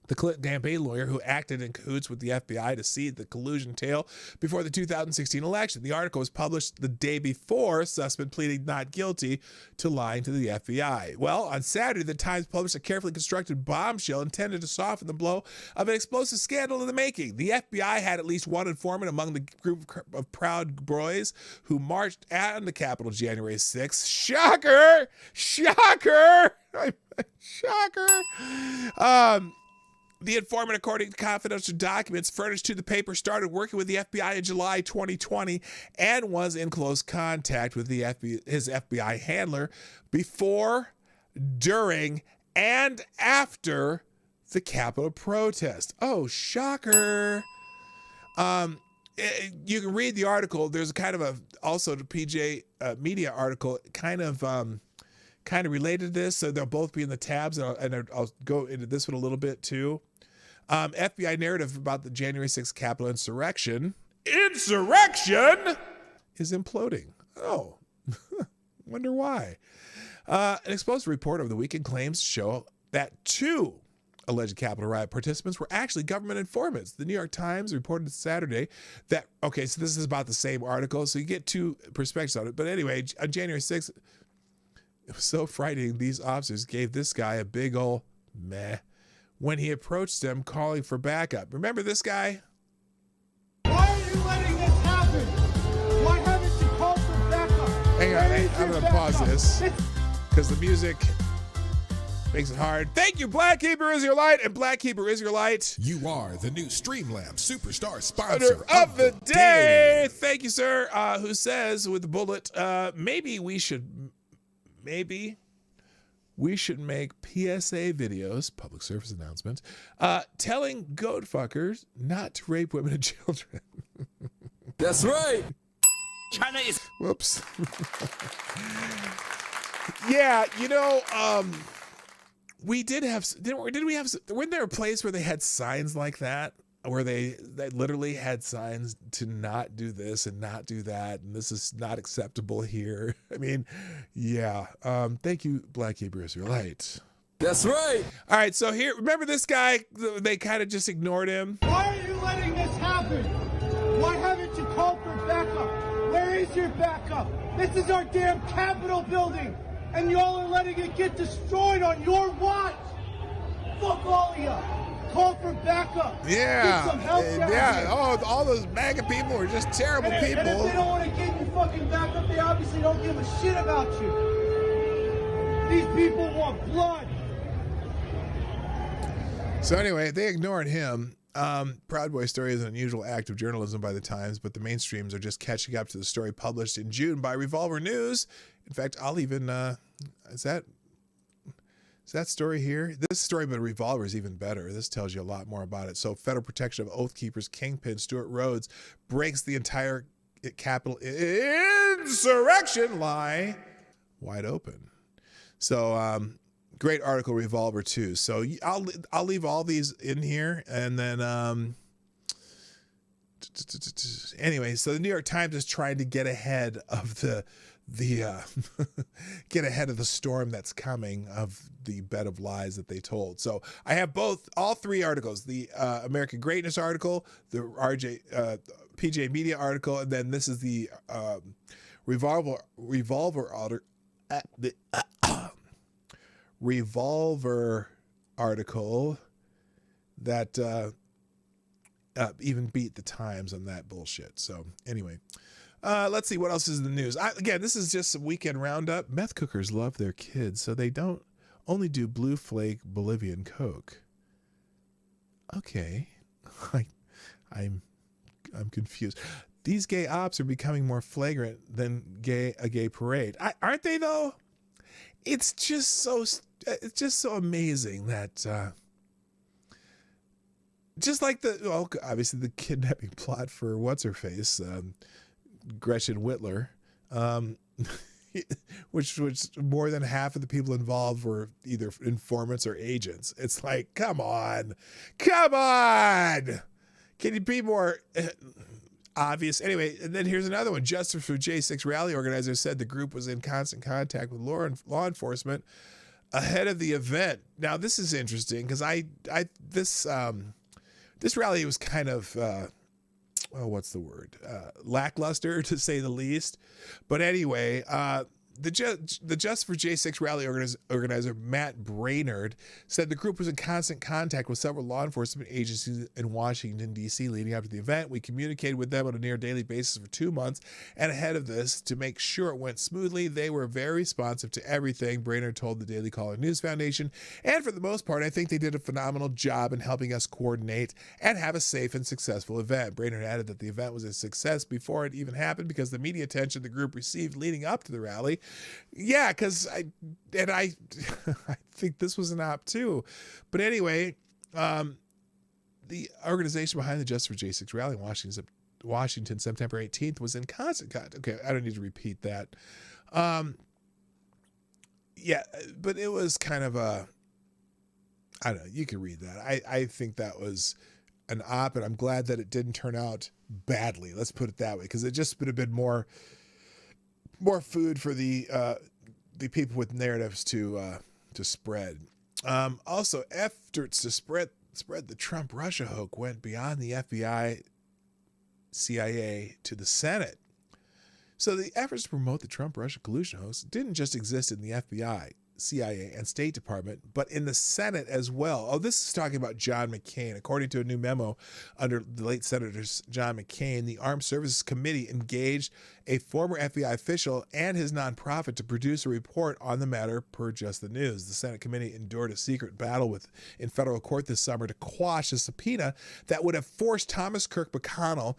the Clinton campaign lawyer who acted in cahoots with the FBI to seed the collusion tale before the 2016 election. The article was published the day before Sussman pleaded not guilty to lying to the FBI. Well, on Saturday, the Times published a carefully constructed bombshell intended to soften the blow of an explosive scandal in the making. The FBI had at least one informant among the group of Proud Boys who marched on the Capitol January 6th. Shocker! Shocker! Shocker! The informant, according to confidential documents furnished to the paper, started working with the FBI in July 2020 and was in close contact with his FBI handler before, during, and after the Capitol protest. Oh, shocker. You can read the article. There's kind of also the PJ Media article kind of related to this, so they'll both be in the tabs, and I'll go into this one a little bit too. FBI narrative about the January 6th Capitol insurrection is imploding. Oh, wonder why. An explosive report over the weekend claims show that 2 alleged Capitol riot participants were actually government informants. The New York Times reported Saturday that, okay, so this is about the same article, so you get 2 perspectives on it. But anyway, on January 6th, it was so frightening, these officers gave this guy a big ol' meh when he approached them calling for backup. Remember this guy? Why are you letting this happen? Why haven't you called for backup? Hang on, I'm going to pause this because the music makes it hard. Thank you, Black Hebrew Israelite and Black Hebrew Israelite. You are the new Streamlab Superstar sponsor of the day. Thank you, sir. Who says with the bullet, maybe we should make PSA videos, public service announcements, telling goat fuckers not to rape women and children. That's right. China is. Whoops. Yeah, we did have, weren't there a place where they had signs like that? Where they literally had signs to not do this and not do that, and this is not acceptable here. I mean, yeah. Thank you, Black Hebrew Israelite. That's right. All right, so here, remember this guy? They kind of just ignored him. Why are you letting this happen? Why haven't you called for backup? Where is your backup? This is our damn Capitol building, and y'all are letting it get destroyed on your watch. Fuck all of you. Call for backup. Yeah. Get some help down Yeah. here. Oh, all those MAGA people are just terrible people. And if they don't want to get you fucking backup, they obviously don't give a shit about you. These people want blood. So anyway, they ignored him. Proud Boy story is an unusual act of journalism by the Times, but the mainstreams are just catching up to the story published in June by Revolver News. In fact, I'll even, is that story here? This story about Revolver is even better. This tells you a lot more about it. So federal protection of Oath Keepers kingpin Stuart Rhodes breaks the entire Capitol insurrection lie wide open. So great article, Revolver too. So I'll leave all these in here, and then anyway. So the New York Times is trying to get ahead of the get ahead of the storm that's coming of the bed of lies that they told. So I have all 3 articles: the American Greatness article, the PJ Media article, and then this is the Revolver article that even beat the Times on that bullshit. So anyway. Let's see what else is in the news. Again, this is just a weekend roundup. Meth cookers love their kids, so they don't only do Blue Flake Bolivian Coke. Okay, I'm confused. These gay ops are becoming more flagrant than a gay parade. Aren't they though? It's just so amazing that just like obviously the kidnapping plot for what's her face, Gretchen Whitler, which more than half of the people involved were either informants or agents. It's like, come on, can you be more obvious? Anyway, and then here's another one. Justice for J6 rally organizers said the group was in constant contact with law enforcement ahead of the event. Now this is interesting because this rally was kind of what's the word? Lackluster, to say the least. But anyway, the Just for J6 rally organizer Matt Brainerd said the group was in constant contact with several law enforcement agencies in Washington, D.C. leading up to the event. We communicated with them on a near daily basis for 2 months, and ahead of this, to make sure it went smoothly, they were very responsive to everything, Brainerd told the Daily Caller News Foundation. And for the most part, I think they did a phenomenal job in helping us coordinate and have a safe and successful event. Brainerd added that the event was a success before it even happened because the media attention the group received leading up to the rally. Yeah, because I think this was an op too. But anyway, the organization behind the Justice for J6 rally in Washington, September 18th, was in constant contact. Okay, I don't need to repeat that. Yeah, but it was kind of I don't know, you can read that. I think that was an op, and I'm glad that it didn't turn out badly. Let's put it that way, because it just would have been more food for the people with narratives to spread. Also, efforts to spread the Trump-Russia hoax went beyond the FBI, CIA to the Senate. So the efforts to promote the Trump-Russia collusion hoax didn't just exist in the FBI, CIA, and State Department, but in the Senate as well. Oh, this is talking about John McCain. According to a new memo under the late Senator John McCain, the Armed Services Committee engaged a former FBI official and his nonprofit to produce a report on the matter per Just the News. The Senate committee endured a secret battle in federal court this summer to quash a subpoena that would have forced Thomas Kirk McConnell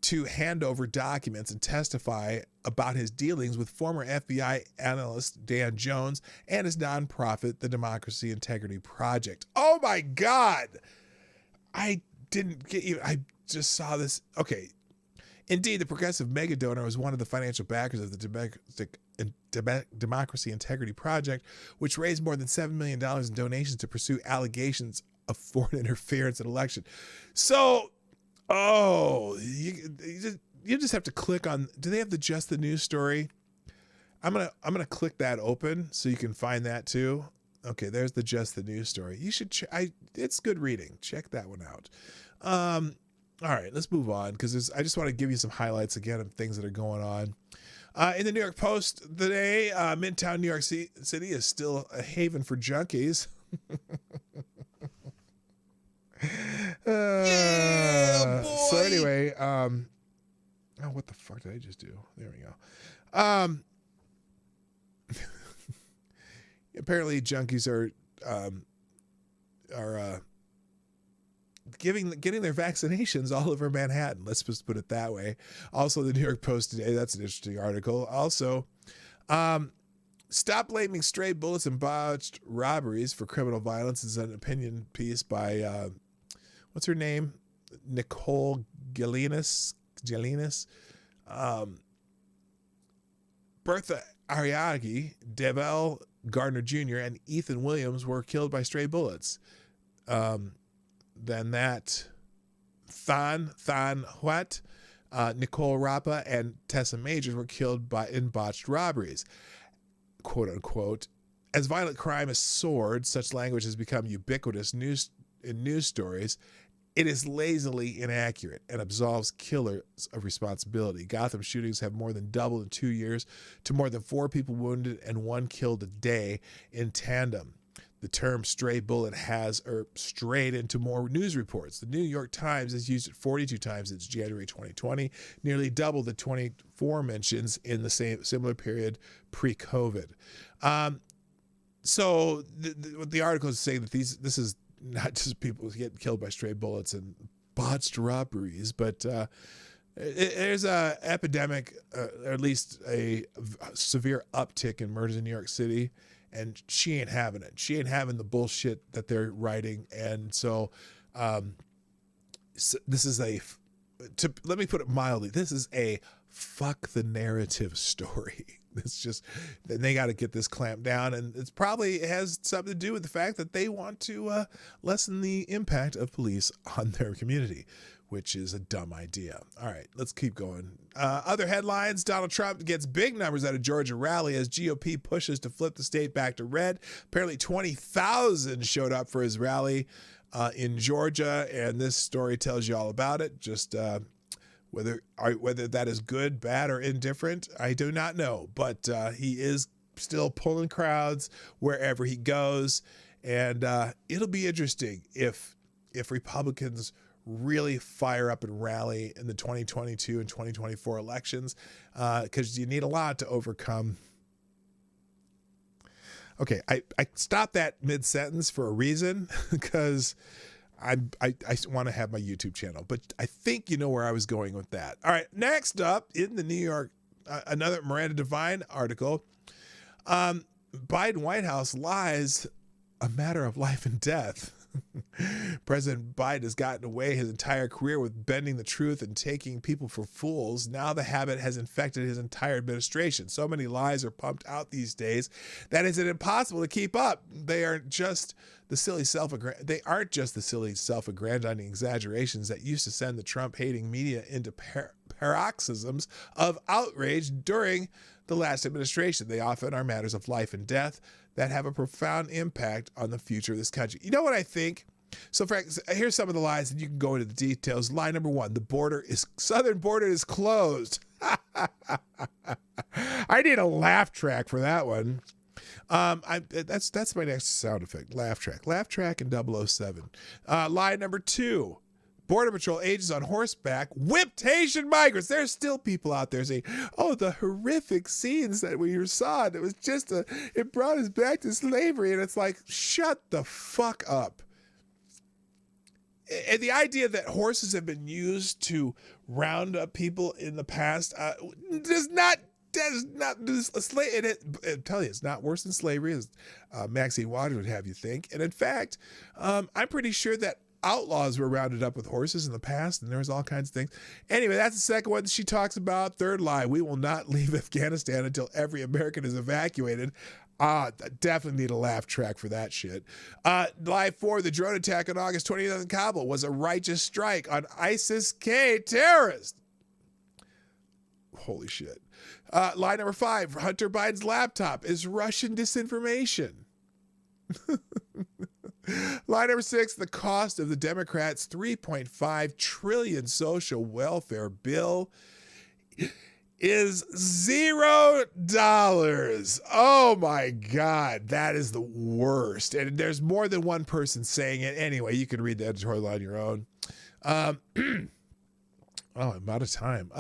to hand over documents and testify about his dealings with former FBI analyst Dan Jones and his nonprofit, the Democracy Integrity Project. Oh my God! I just saw this. Okay. Indeed, the progressive mega donor was one of the financial backers of the Democracy Integrity Project, which raised more than $7 million in donations to pursue allegations of foreign interference in election. So, you just have to click on. Do they have the Just the News story? I'm gonna click that open so you can find that too. Okay, there's the Just the News story. You should. It's good reading. Check that one out. All right, let's move on because I just want to give you some highlights again of things that are going on. In the New York Post today, Midtown New York City is still a haven for junkies. Yeah, boy. So anyway, what the fuck did I just do? There we go. Apparently junkies are getting their vaccinations all over Manhattan. Let's just put it that way. Also, the New York Post today, that's an interesting article. Also, stop blaming stray bullets and botched robberies for criminal violence is an opinion piece by what's her name? Nicole Gelinas. Bertha Ariagi, Devell Gardner Jr., and Ethan Williams were killed by stray bullets. Then that Than Huat, Nicole Rapa, and Tessa Majors were killed in botched robberies, quote unquote. As violent crime has soared, such language has become ubiquitous in news stories. It is lazily inaccurate and absolves killers of responsibility. Gotham shootings have more than doubled in 2 years to more than 4 people wounded and 1 killed a day in tandem. The term stray bullet has strayed into more news reports. The New York Times has used it 42 times since January 2020, nearly double the 24 mentions in the similar period pre-COVID. So the article is saying that this is not just people getting killed by stray bullets and botched robberies, but there's a epidemic, or at least a severe uptick in murders in New York City. And she ain't having it. She ain't having the bullshit that they're writing. And so this is let me put it mildly, this is a fuck the narrative story. It's just, they got to get this clamped down, and it has something to do with the fact that they want to lessen the impact of police on their community, which is a dumb idea. All right, let's keep going. Other headlines: Donald Trump gets big numbers at a Georgia rally as GOP pushes to flip the state back to red. Apparently 20,000 showed up for his rally in Georgia, and this story tells you all about it. Just whether that is good, bad, or indifferent, I do not know. But he is still pulling crowds wherever he goes, and it'll be interesting if Republicans really fire up and rally in the 2022 and 2024 elections, because you need a lot to overcome. Okay, I stopped that mid-sentence for a reason, because I want to have my YouTube channel, but I think you know where I was going with that. All right, next up in the New York, another Miranda Devine article. Biden White House lies, a matter of life and death. President Biden has gotten away his entire career with bending the truth and taking people for fools. Now the habit has infected his entire administration. So many lies are pumped out these days that it's impossible to keep up. They aren't just the silly self-aggrandizing exaggerations that used to send the Trump-hating media into paroxysms of outrage during the last administration. They often are matters of life and death that have a profound impact on the future of this country. You know what I think? So, here's some of the lies, and you can go into the details. Lie number one: the southern border is closed. I need a laugh track for that one. That's my next sound effect. Laugh track and 007. Lie number two: Border Patrol agents on horseback whipped Haitian migrants. There's still people out there saying, oh, the horrific scenes that we saw, it was just it brought us back to slavery. And it's like, shut the fuck up. And the idea that horses have been used to round up people in the past does not I'm telling you, it's not worse than slavery, as Maxine Waters would have you think. And in fact, I'm pretty sure that outlaws were rounded up with horses in the past, and there was all kinds of things. Anyway, that's the second one that she talks about. Third lie: we will not leave Afghanistan until every American is evacuated. Definitely need a laugh track for that shit. Lie 4: the drone attack on August 20th in Kabul was a righteous strike on ISIS-K terrorists. Holy shit. Lie number 5: Hunter Biden's laptop is Russian disinformation. Lie number 6: the cost of the Democrats' $3.5 trillion social welfare bill is $0. Oh my God, that is the worst. And there's more than one person saying it. Anyway, you can read the editorial on your own. I'm out of time.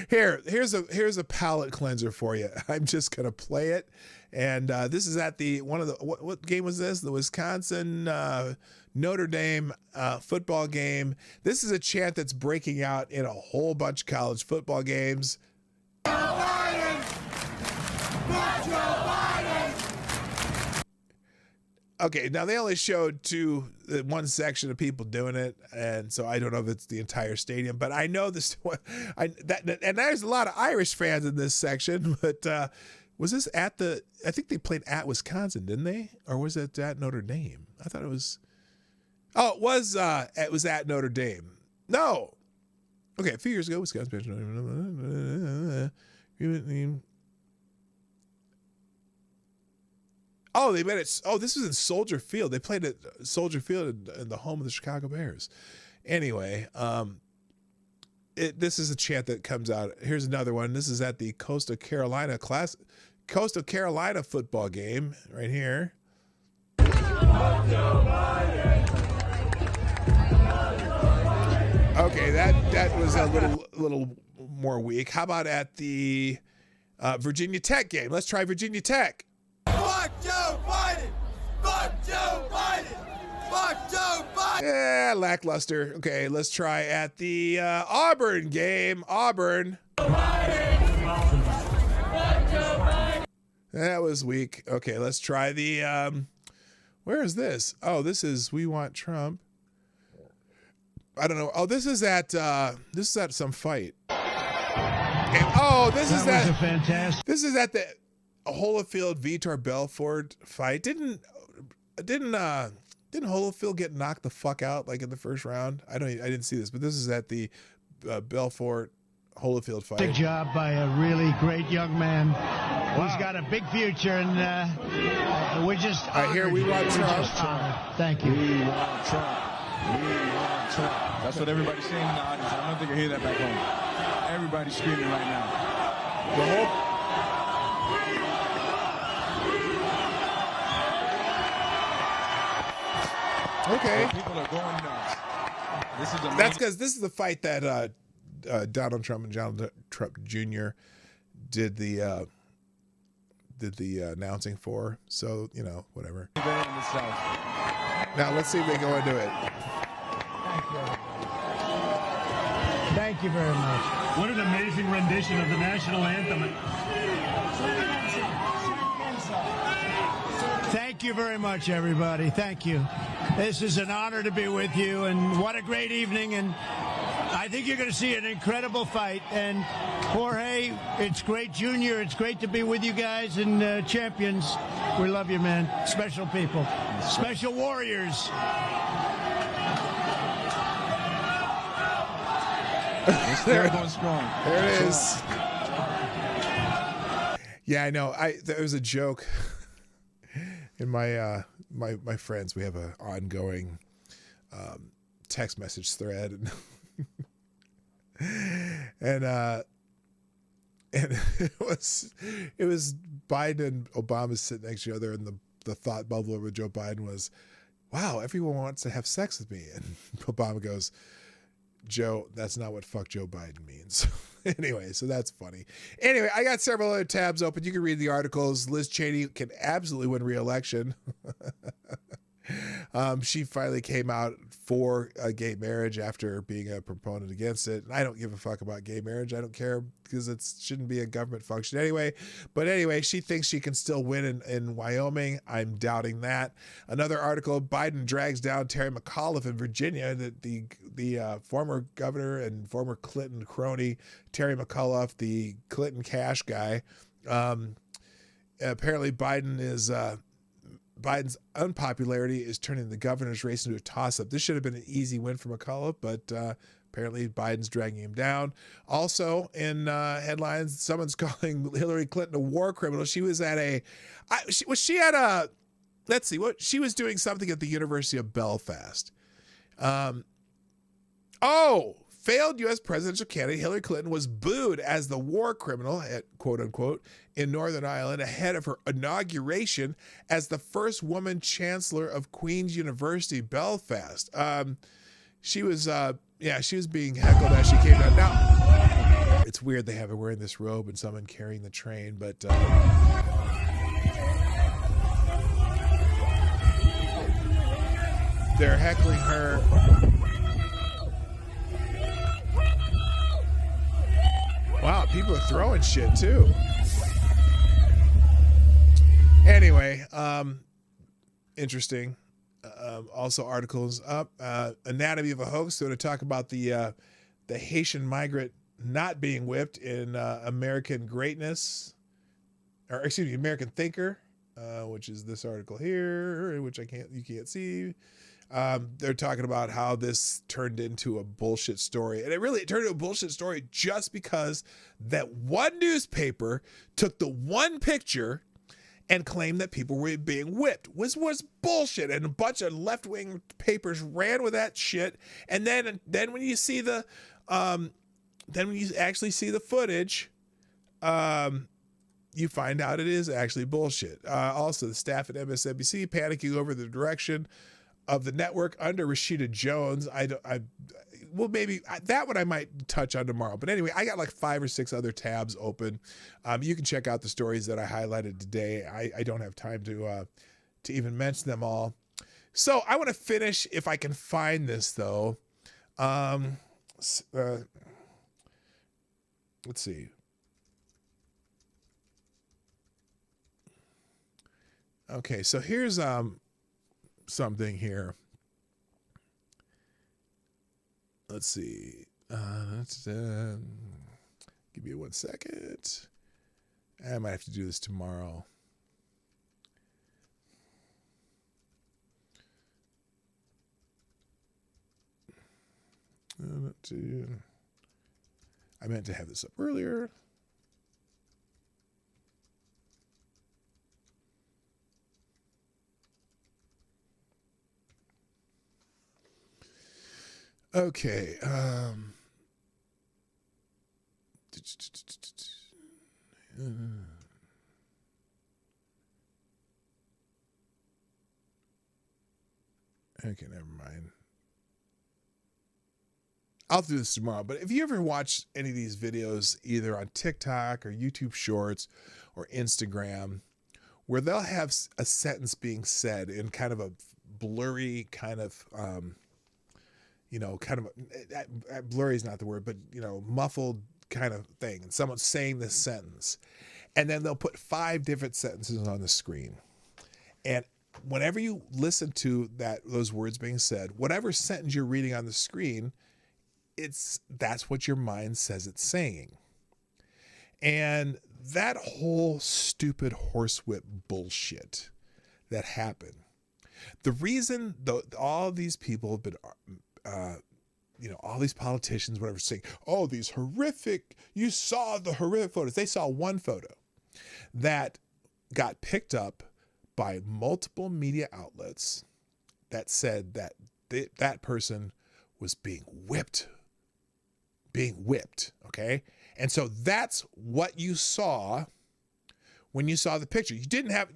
Here's a palate cleanser for you. I'm just gonna play it, and this is at what game was this? The Wisconsin Notre Dame football game. This is a chant that's breaking out in a whole bunch of college football games. Joe Biden! Not Joe Biden! Okay, now they only showed one section of people doing it, and so I don't know if it's the entire stadium, but I know this one. And there's a lot of Irish fans in this section, but was this I think they played at Wisconsin, didn't they? Or was it at Notre Dame? I thought it was. Oh, it was at Notre Dame. No. Okay, a few years ago, Wisconsin. Oh, they met it. Oh, this was in Soldier Field. They played at Soldier Field in the home of the Chicago Bears. Anyway, this is a chant that comes out. Here's another one. This is at the Coastal Carolina football game right here. Okay, that was a little more weak. How about at the Virginia Tech game? Let's try Virginia Tech. Fuck Joe Biden! Fuck Joe Biden! Fuck Joe Biden! Yeah, lackluster. Okay, let's try at the Auburn game. Auburn. That was weak. Okay, let's try the where is this? Oh, this is We Want Trump. I don't know. Oh, this is at some fight. And, oh, this is at the Holyfield Vitor Belfort fight. Didn't Holyfield get knocked the fuck out like in the first round? I didn't see this, but this is at the Belfort Holyfield fight. Big job by a really great young man who's got a big future, and we're just. I hear we want Trump. Thank you. We want Trump. We want Trump. That's what everybody's saying in the audience. I don't think I hear that back home. Everybody's screaming right now. The whole. Okay. People are going nuts. That's because this is the fight that Donald Trump and Donald Trump Jr. did the announcing for. So, you know, whatever. Now let's see if they go into it. Thank you very much. What an amazing rendition of the national anthem. Thank you very much, everybody. Thank you. This is an honor to be with you, and what a great evening. And I think you're going to see an incredible fight. And Jorge, it's great, Junior. It's great to be with you guys, and champions. We love you, man. Special people. Special warriors. They're going strong. There it is. Yeah, I know. There was a joke in my my friends. We have an ongoing text message thread, and it was Biden and Obama sitting next to each other, and the thought bubble with Joe Biden was, "Wow, everyone wants to have sex with me," and Obama goes, "Joe, that's not what fuck Joe Biden means." Anyway, so that's funny. Anyway, I got several other tabs open. You can read the articles. Liz Cheney can absolutely win re-election. She finally came out for gay marriage after being a proponent against it. And I don't give a fuck about gay marriage. I don't care because it shouldn't be a government function anyway. But anyway, she thinks she can still win in Wyoming. I'm doubting that. Another article, Biden drags down Terry McAuliffe in Virginia, the former governor and former Clinton crony, Terry McAuliffe, the Clinton cash guy. Apparently Biden's unpopularity is turning the governor's race into a toss-up. This should have been an easy win for McAuliffe, but apparently Biden's dragging him down. Also in headlines, someone's calling Hillary Clinton a war criminal. She was at she was doing something at the University of Belfast. Failed U.S. presidential candidate Hillary Clinton was booed as the war criminal, quote unquote, in Northern Ireland ahead of her inauguration as the first woman chancellor of Queen's University Belfast. She was being heckled as she came down. Now, it's weird they have her wearing this robe and someone carrying the train, but they're heckling her. Wow, people are throwing shit too. Anyway, interesting. Also articles up. Anatomy of a Hoax. So to talk about the Haitian migrant not being whipped in American Greatness, or excuse me, American Thinker, which is this article here, which you can't see. They're talking about how this turned into a bullshit story. And it turned into a bullshit story just because that one newspaper took the one picture and claimed that people were being whipped. Was bullshit. And a bunch of left-wing papers ran with that shit. And then when you see the actually see the footage, you find out it is actually bullshit. Also, the staff at MSNBC panicking over the direction of the network under Rashida Jones. That one I might touch on tomorrow. But anyway, I got like 5 or 6 other tabs open. You can check out the stories that I highlighted today. I don't have time to even mention them all. So I want to finish, if I can find this though. Let's see. Okay, so here's something here. let's see. Give me 1 second. I might have to do this tomorrow. I meant to have this up earlier. Okay. Okay, never mind. I'll do this tomorrow, but if you ever watch any of these videos, either on TikTok or YouTube Shorts or Instagram, where they'll have a sentence being said in kind of a blurry kind of, blurry is not the word, but, muffled kind of thing, and someone's saying this sentence, and then they'll put 5 different sentences on the screen. And whenever you listen to those words being said, whatever sentence you're reading on the screen, that's what your mind says it's saying. And that whole stupid horsewhip bullshit that happened, the reason all these people have been, all these politicians, whatever, saying, oh, these horrific, you saw the horrific photos. They saw one photo that got picked up by multiple media outlets that said that that person was being whipped, okay? And so that's what you saw when you saw the picture. You didn't have,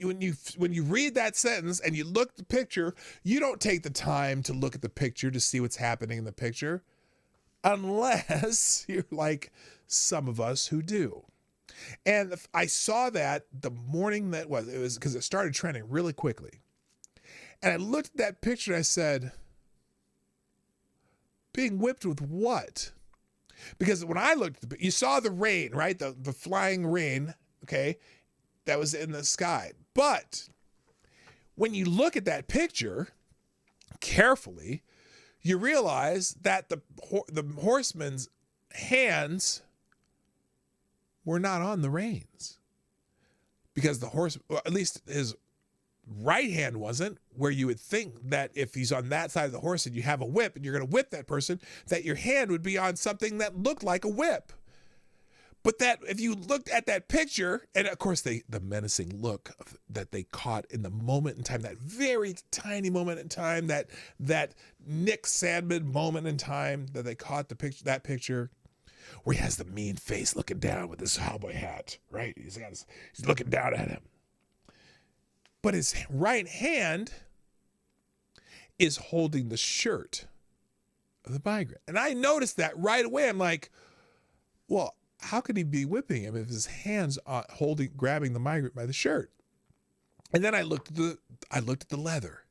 when you read that sentence and you look at the picture, you don't take the time to look at the picture to see what's happening in the picture, unless you're like some of us who do. And I saw that the morning it was because it started trending really quickly. And I looked at that picture and I said, being whipped with what? Because when I looked at you saw the rain, right? The flying rain, okay, that was in the sky. But when you look at that picture carefully, you realize that the horseman's hands were not on the reins. Because the horse, or at least his right hand wasn't, where you would think that if he's on that side of the horse and you have a whip and you're going to whip that person, that your hand would be on something that looked like a whip. But that if you looked at that picture, and of course the menacing look that they caught in the moment in time, that very tiny moment in time, that Nick Sandman moment in time that they caught that picture, where he has the mean face looking down with his cowboy hat, right? He's looking down at him. But his right hand is holding the shirt of the migrant. And I noticed that right away. I'm like, well, how could he be whipping him if his hands are grabbing the migrant by the shirt? And then I looked at the leather.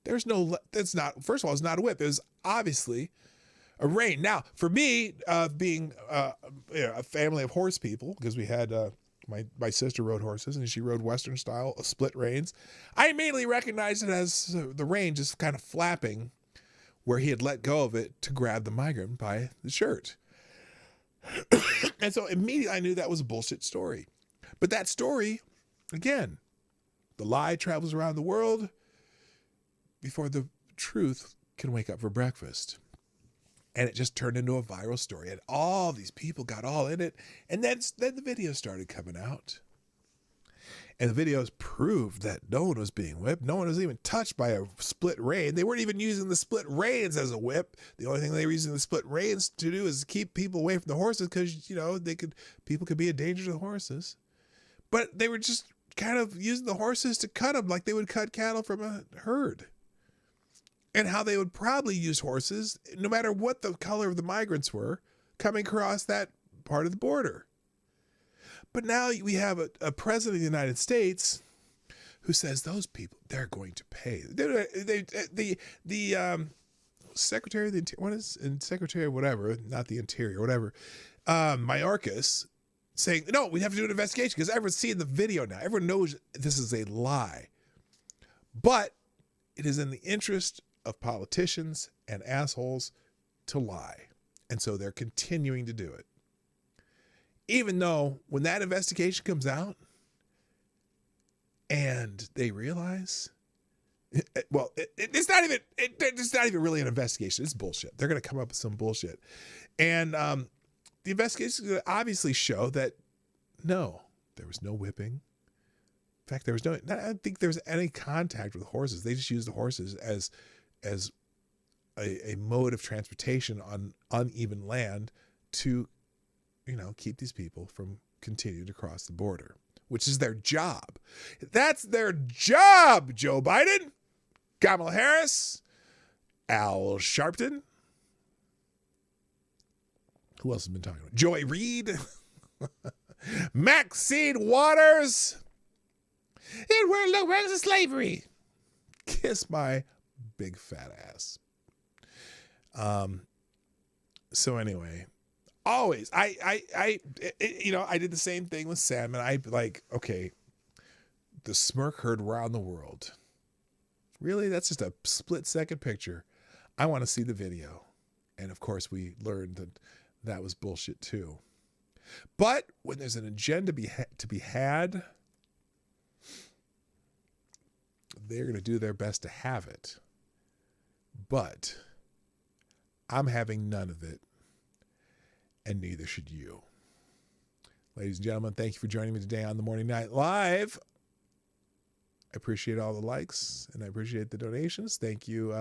First of all, it's not a whip. It was obviously a rein. Now, for me, being a family of horse people, because we had my sister rode horses and she rode Western style split reins, I immediately recognized it as the rein just kind of flapping where he had let go of it to grab the migrant by the shirt. And so immediately I knew that was a bullshit story. But that story, again, the lie travels around the world before the truth can wake up for breakfast. And it just turned into a viral story. And all these people got all in it. And then the videos started coming out. And the videos proved that no one was being whipped. No one was even touched by a split rein. They weren't even using the split reins as a whip. The only thing they were using the split reins to do is keep people away from the horses because, people could be a danger to the horses. But they were just kind of using the horses to cut them like they would cut cattle from a herd. And how they would probably use horses, no matter what the color of the migrants were, coming across that part of the border. But now we have a president of the United States who says those people, they're going to pay. The Secretary of the Interior, Secretary of whatever, not the Interior, whatever, Mayorkas, saying, no, we have to do an investigation because everyone's seeing the video now. Everyone knows this is a lie. But it is in the interest of politicians and assholes to lie. And so they're continuing to do it. Even though when that investigation comes out and they realize, well, it's not even really an investigation. It's bullshit. They're going to come up with some bullshit. And the investigation is going to obviously show that, no, there was no whipping. In fact, I don't think there was any contact with horses. They just used the horses as a mode of transportation on uneven land to, keep these people from continuing to cross the border, which is their job. That's their job, Joe Biden, Kamala Harris, Al Sharpton. Who else has been talking about? Joy Reid, Maxine Waters. And we're no ranks of slavery. Kiss my big fat ass. So anyway, always, I did the same thing with Sam, and I okay, the smirk heard around the world. Really? That's just a split second picture. I want to see the video. And of course we learned that was bullshit too. But when there's an agenda to be had, they're going to do their best to have it. But I'm having none of it, and neither should you. Ladies and gentlemen, thank you for joining me today on the Morning Night Live. I appreciate all the likes, and I appreciate the donations. Thank you,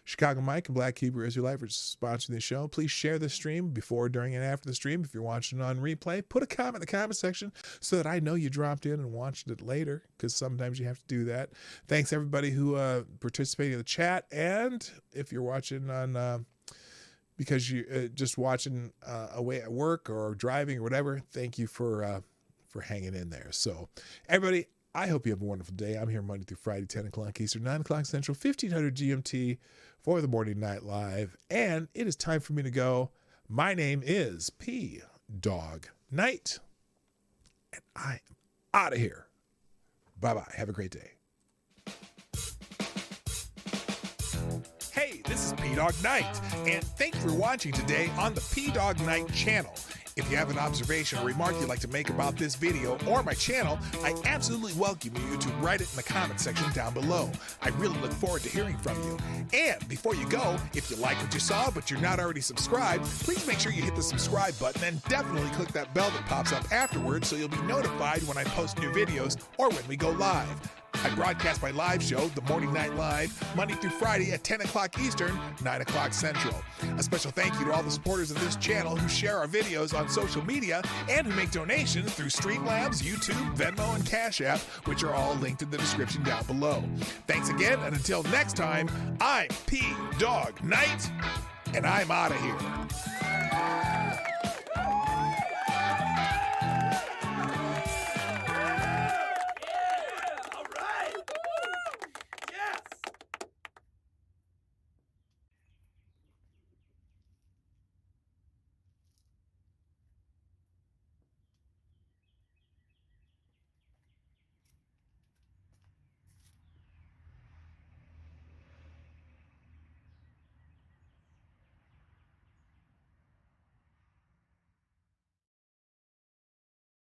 Chicago Mike and Black Hebrew Israelite, for sponsoring the show. Please share the stream before, during, and after the stream. If you're watching on replay, put a comment in the comment section so that I know you dropped in and watched it later, because sometimes you have to do that. Thanks, everybody who participated in the chat. And if you're watching on because you're just watching away at work or driving or whatever, thank you for hanging in there. So, everybody, I hope you have a wonderful day. I'm here Monday through Friday, 10 o'clock Eastern, 9 o'clock Central, 1500 GMT for the Morning Night Live. And it is time for me to go. My name is Dawg Knight, and I am out of here. Bye-bye. Have a great day. Hey, this is Dawg Knight, and thank you for watching today on the PDawgKnight Channel. If you have an observation or remark you'd like to make about this video or my channel, I absolutely welcome you to write it in the comment section down below. I really look forward to hearing from you. And before you go, if you like what you saw but you're not already subscribed, please make sure you hit the subscribe button and definitely click that bell that pops up afterwards so you'll be notified when I post new videos or when we go live. I broadcast my live show, The Morning Night Live, Monday through Friday at 10 o'clock Eastern, 9 o'clock Central. A special thank you to all the supporters of this channel who share our videos on social media and who make donations through Streamlabs, YouTube, Venmo, and Cashapp, which are all linked in the description down below. Thanks again, and until next time, I'm Dawg Knight, and I'm out of here.